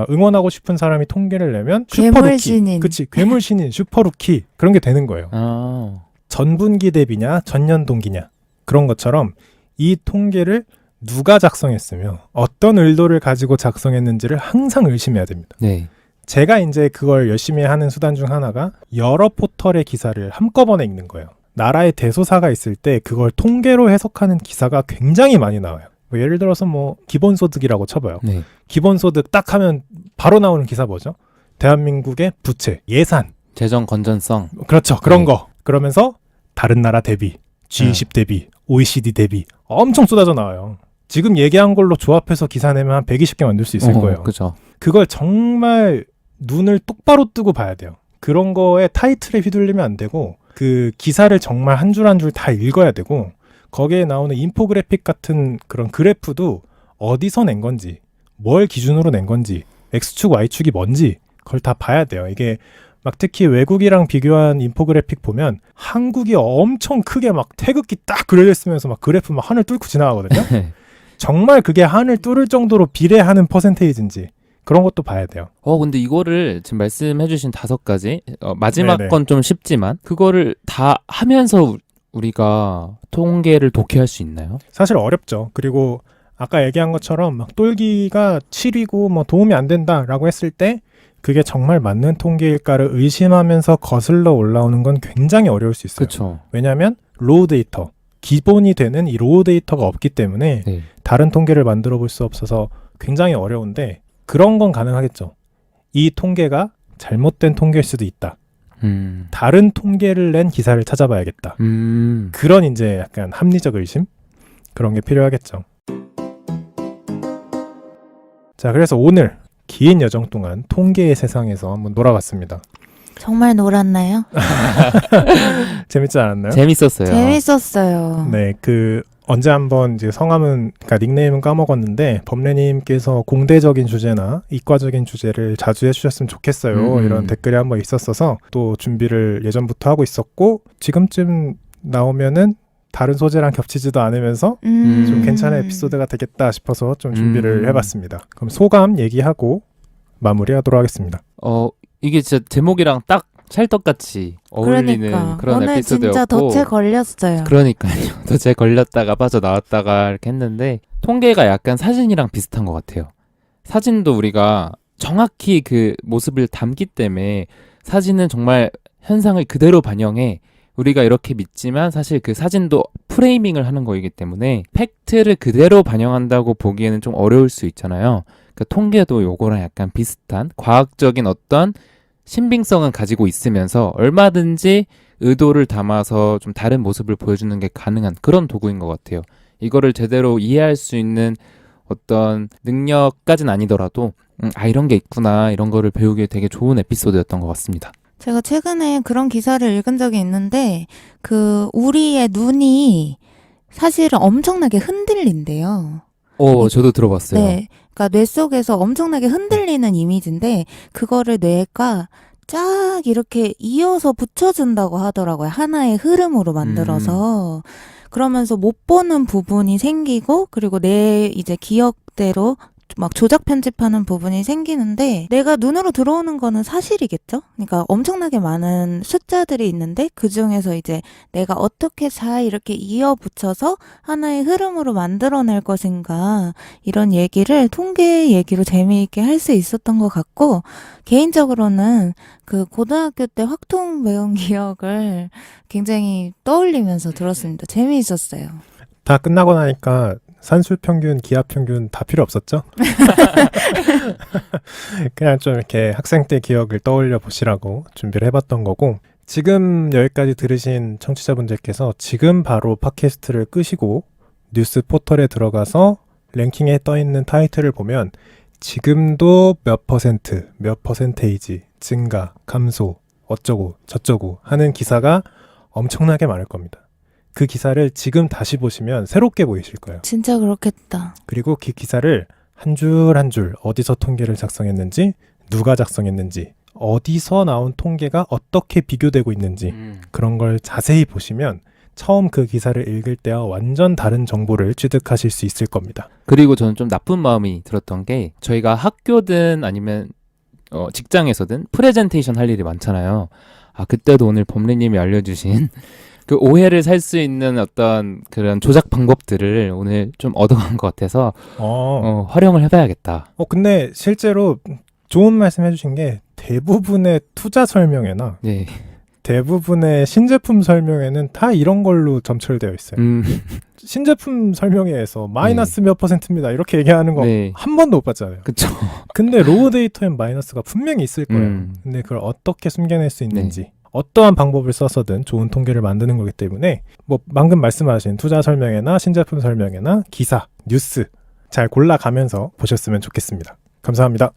응원하고 싶은 사람이 통계를 내면 괴물신인. 그치, 괴물신인, 슈퍼루키 그런 게 되는 거예요. 전분기 대비냐 전년동기냐 그런 것처럼 이 통계를 누가 작성했으며 어떤 의도를 가지고 작성했는지를 항상 의심해야 됩니다. 네. 제가 이제 그걸 열심히 하는 수단 중 하나가 여러 포털의 기사를 한꺼번에 읽는 거예요. 나라의 대소사가 있을 때 그걸 통계로 해석하는 기사가 굉장히 많이 나와요. 뭐 예를 들어서 뭐 기본소득이라고 쳐봐요. 네. 기본소득 딱 하면 바로 나오는 기사 뭐죠? 대한민국의 부채, 예산. 재정 건전성. 그렇죠. 그런 네. 거. 그러면서 다른 나라 대비, G20 대비, OECD 대비 엄청 쏟아져 나와요. 지금 얘기한 걸로 조합해서 기사 내면 한 120개 만들 수 있을 거예요. 그렇죠. 그걸 정말 눈을 똑바로 뜨고 봐야 돼요. 그런 거에 타이틀에 휘둘리면 안 되고 그 기사를 정말 한 줄 한 줄 다 읽어야 되고 거기에 나오는 인포그래픽 같은 그런 그래프도 어디서 낸 건지 뭘 기준으로 낸 건지 X축, Y축이 뭔지 그걸 다 봐야 돼요. 이게 막 특히 외국이랑 비교한 인포그래픽 보면 한국이 엄청 크게 막 태극기 딱 그려져 있으면서 막 그래프 막 하늘 뚫고 지나가거든요. 정말 그게 하늘 뚫을 정도로 비례하는 퍼센테이지인지 그런 것도 봐야 돼요. 근데 이거를 지금 말씀해주신 5가지 마지막 네네. 건 좀 쉽지만 그거를 다 하면서 우리가 통계를 독해할 수 있나요? 사실 어렵죠. 그리고 아까 얘기한 것처럼 막 똘기가 7이고 뭐 도움이 안 된다라고 했을 때 그게 정말 맞는 통계일까를 의심하면서 거슬러 올라오는 건 굉장히 어려울 수 있어요. 그렇죠. 왜냐하면 로우 데이터, 기본이 되는 이 로우 데이터가 없기 때문에 네. 다른 통계를 만들어 볼 수 없어서 굉장히 어려운데 그런 건 가능하겠죠. 이 통계가 잘못된 통계일 수도 있다. 다른 통계를 낸 기사를 찾아봐야겠다. 그런 이제 약간 합리적 의심? 그런 게 필요하겠죠. 자, 그래서 오늘 긴 여정 동안 통계의 세상에서 한번 놀아봤습니다. 정말 놀았나요? 재밌지 않았나요? 재밌었어요. 재밌었어요. 네, 언제 한번 이제 성함은, 그러니까 닉네임은 까먹었는데, 범래님께서 공대적인 주제나 이과적인 주제를 자주 해주셨으면 좋겠어요. 이런 댓글이 한번 있었어서 또 준비를 예전부터 하고 있었고, 지금쯤 나오면은 다른 소재랑 겹치지도 않으면서 좀 괜찮은 에피소드가 되겠다 싶어서 좀 준비를 해봤습니다. 그럼 소감 얘기하고 마무리하도록 하겠습니다. 이게 진짜 제목이랑 딱 찰떡같이 어울리는 그런 오늘 에피소드였고 진짜 덫에 걸렸어요. 그러니까요. 덫에 걸렸다가 빠져나왔다가 이렇게 했는데 통계가 약간 사진이랑 비슷한 것 같아요. 사진도 우리가 정확히 그 모습을 담기 때문에 사진은 정말 현상을 그대로 반영해 우리가 이렇게 믿지만 사실 그 사진도 프레이밍을 하는 거이기 때문에 팩트를 그대로 반영한다고 보기에는 좀 어려울 수 있잖아요. 그러니까 통계도 요거랑 약간 비슷한 과학적인 어떤 신빙성은 가지고 있으면서 얼마든지 의도를 담아서 좀 다른 모습을 보여주는 게 가능한 그런 도구인 것 같아요. 이거를 제대로 이해할 수 있는 어떤 능력까지는 아니더라도 이런 게 있구나 이런 거를 배우기에 되게 좋은 에피소드였던 것 같습니다. 제가 최근에 그런 기사를 읽은 적이 있는데, 우리의 눈이 사실은 엄청나게 흔들린대요. 저도 들어봤어요. 네. 그러니까 뇌 속에서 엄청나게 흔들리는 이미지인데, 그거를 뇌가 쫙 이렇게 이어서 붙여준다고 하더라고요. 하나의 흐름으로 만들어서. 그러면서 못 보는 부분이 생기고, 그리고 내 이제 기억대로 막 조작 편집하는 부분이 생기는데, 내가 눈으로 들어오는 거는 사실이겠죠? 그러니까 엄청나게 많은 숫자들이 있는데, 그 중에서 이제 내가 어떻게 잘 이렇게 이어 붙여서 하나의 흐름으로 만들어낼 것인가, 이런 얘기를 통계 얘기로 재미있게 할 수 있었던 것 같고, 개인적으로는 그 고등학교 때 확통 배운 기억을 굉장히 떠올리면서 들었습니다. 재미있었어요. 다 끝나고 나니까 산술 평균, 기하 평균 다 필요 없었죠? 그냥 좀 이렇게 학생 때 기억을 떠올려 보시라고 준비를 해봤던 거고, 지금 여기까지 들으신 청취자분들께서 지금 바로 팟캐스트를 끄시고 뉴스 포털에 들어가서 랭킹에 떠있는 타이틀을 보면 지금도 몇 퍼센트, 몇 퍼센테이지 증가, 감소, 어쩌고 저쩌고 하는 기사가 엄청나게 많을 겁니다. 그 기사를 지금 다시 보시면 새롭게 보이실 거예요. 진짜 그렇겠다. 그리고 그 기사를 한 줄 한 줄 어디서 통계를 작성했는지, 누가 작성했는지, 어디서 나온 통계가 어떻게 비교되고 있는지 그런 걸 자세히 보시면 처음 그 기사를 읽을 때와 완전 다른 정보를 취득하실 수 있을 겁니다. 그리고 저는 좀 나쁜 마음이 들었던 게 저희가 학교든 아니면 직장에서든 프레젠테이션 할 일이 많잖아요. 그때도 오늘 범리님이 알려주신 그 오해를 살 수 있는 어떤 그런 조작 방법들을 오늘 좀 얻어간 것 같아서 활용을 해봐야겠다. 근데 실제로 좋은 말씀 해주신 게 대부분의 투자 설명회나 네. 대부분의 신제품 설명회는 다 이런 걸로 점철되어 있어요. 신제품 설명회에서 마이너스 몇 퍼센트입니다 이렇게 얘기하는 거 한 번도 못 봤잖아요. 그쵸. 근데 로우 데이터엔 마이너스가 분명히 있을 거예요. 근데 그걸 어떻게 숨겨낼 수 있는지 어떠한 방법을 써서든 좋은 통계를 만드는 거기 때문에 뭐 방금 말씀하신 투자 설명회나 신제품 설명회나 기사, 뉴스 잘 골라가면서 보셨으면 좋겠습니다. 감사합니다.